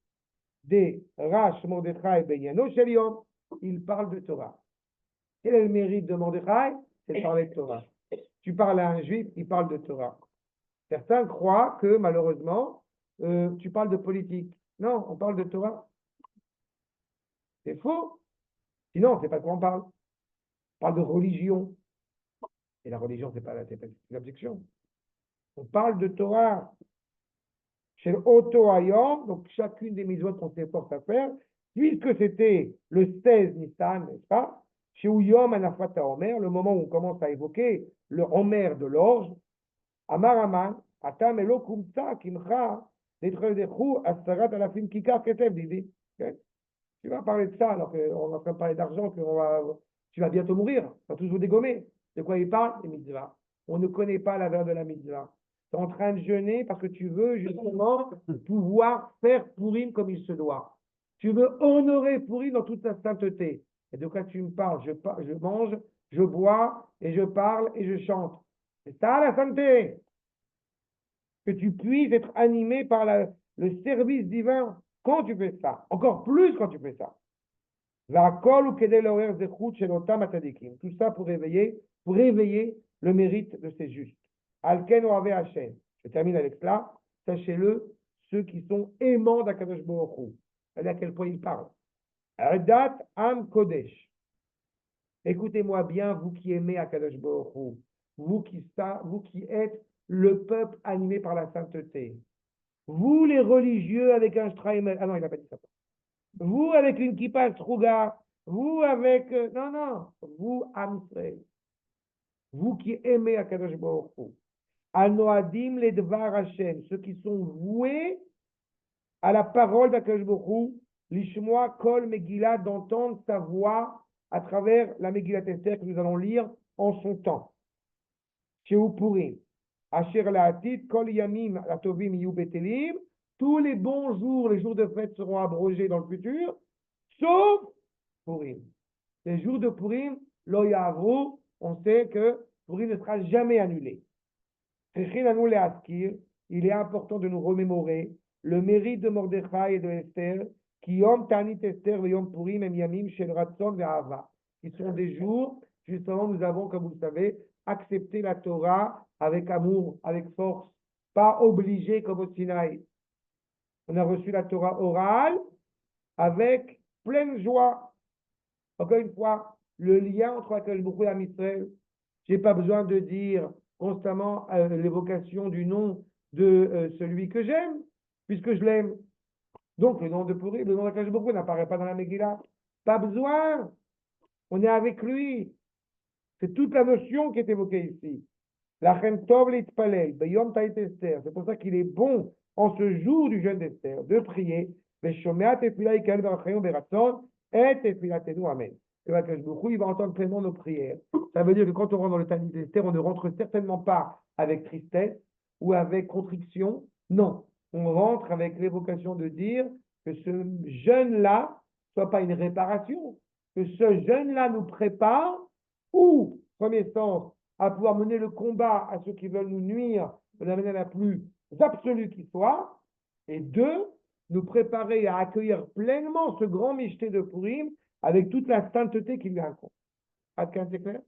des Rash Mordechai Benyano Sheliom, il parle de Torah. Quel est le mérite de Mordechai? C'est de parler de Torah. Tu parles à un juif, il parle de Torah. Certains croient que malheureusement, tu parles de politique. Non, on parle de Torah. C'est faux. Sinon, c'est pas de quoi on parle. On parle de religion. Et la religion, c'est pas l'objection. On parle de Torah. Chez l'Oto Ayom, donc chacune des mitzvot qu'on s'efforce à faire, puisque c'était le 16 Nissan, n'est-ce pas? Chez Uyom Anafata Omer, le moment où on commence à évoquer le Omer de l'orge, Amaraman, Atam Elo Kumta, Kimcha, Netredechu, Astarat Alafim Kikar Ketev, Didi. Tu vas parler de ça alors qu'on est en train de parler d'argent, tu vas bientôt mourir, on va tous vous dégommer. De quoi il parle? Les mitzvahs. On ne connaît pas la valeur de la mitzvah. Tu es en train de jeûner parce que tu veux justement pouvoir faire Pourim comme il se doit. Tu veux honorer Pourim dans toute sa sainteté. Et de quoi tu me parles? Je mange, je bois, et je parle, et je chante. C'est ça la sainteté. Que tu puisses être animé par le service divin quand tu fais ça. Encore plus quand tu fais ça. Tout ça pour réveiller le mérite de ces justes. Alken Oave Hashem. Je termine avec cela. Sachez-le, ceux qui sont aimants d'Akadosh Baruch Hu. Regardez à quel point il parle. Adat Am Kodesh. Écoutez-moi bien, vous qui aimez Akadosh Baruch Hu. Vous qui êtes le peuple animé par la sainteté. Vous les religieux avec un Shtraimel. Ah non, il n'a pas dit ça. Vous avec une kippa struga, vous avec... non, vous, Amsrei, vous qui aimez Akadosh Baruch Hu, Anoadim les Dvar Hashem, ceux qui sont voués à la parole d'Akadosh Baruch Hu, Lishmoa Kol Megillah, d'entendre sa voix à travers la Megillat Esther que nous allons lire en son temps. Chez Purim, Asher La'atid, Kol Yamim Latovim Yu Betelim, tous les bons jours, les jours de fête seront abrogés dans le futur, sauf Purim. Les jours de Purim, Lo Ya'avru, on sait que Purim ne sera jamais annulé. Il est important de nous remémorer le mérite de Mordechai et de Esther, qui Yom Tanit Esther ve Yom Purim em Yamim Shel Ratzon ve'Ahava, qui sont des jours, justement, nous avons, comme vous le savez, accepté la Torah avec amour, avec force, pas obligé comme au Sinaï. On a reçu la Torah orale avec pleine joie. Encore une fois, le lien entre Akadosh Baruch Hu et Am Israël, j'ai pas besoin de dire constamment l'évocation du nom de celui que j'aime, puisque je l'aime. Donc, le nom de Purim, le nom d'Akadosh Baruch Hu n'apparaît pas dans la Megillah. Pas besoin. On est avec lui. C'est toute la notion qui est évoquée ici. La Chen Tov Litpalel, Beyom Tait Esther. C'est pour ça qu'il est bon, en ce jour du jeûne d'Esther, de prier. Veshomeat Tefila Yikal Barachayom Beratzon, et Tefilatenu Amen. Que l'Akadosh Baruch Hu, il va entendre pleinement nos prières. Ça veut dire que quand on rentre dans le Tanit d'Esther, on ne rentre certainement pas avec tristesse ou avec contriction. Non. On rentre avec l'évocation de dire que ce jeûne-là ne soit pas une réparation, que ce jeûne-là nous prépare, ou, premier sens, à pouvoir mener le combat à ceux qui veulent nous nuire de la manière la plus absolue qui soit, et deux, nous préparer à accueillir pleinement ce grand Michté de Purim avec toute la sainteté qui lui incombe. Adkan, c'est clair?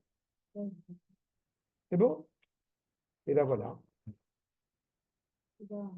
C'est bon? Et là voilà. Ben,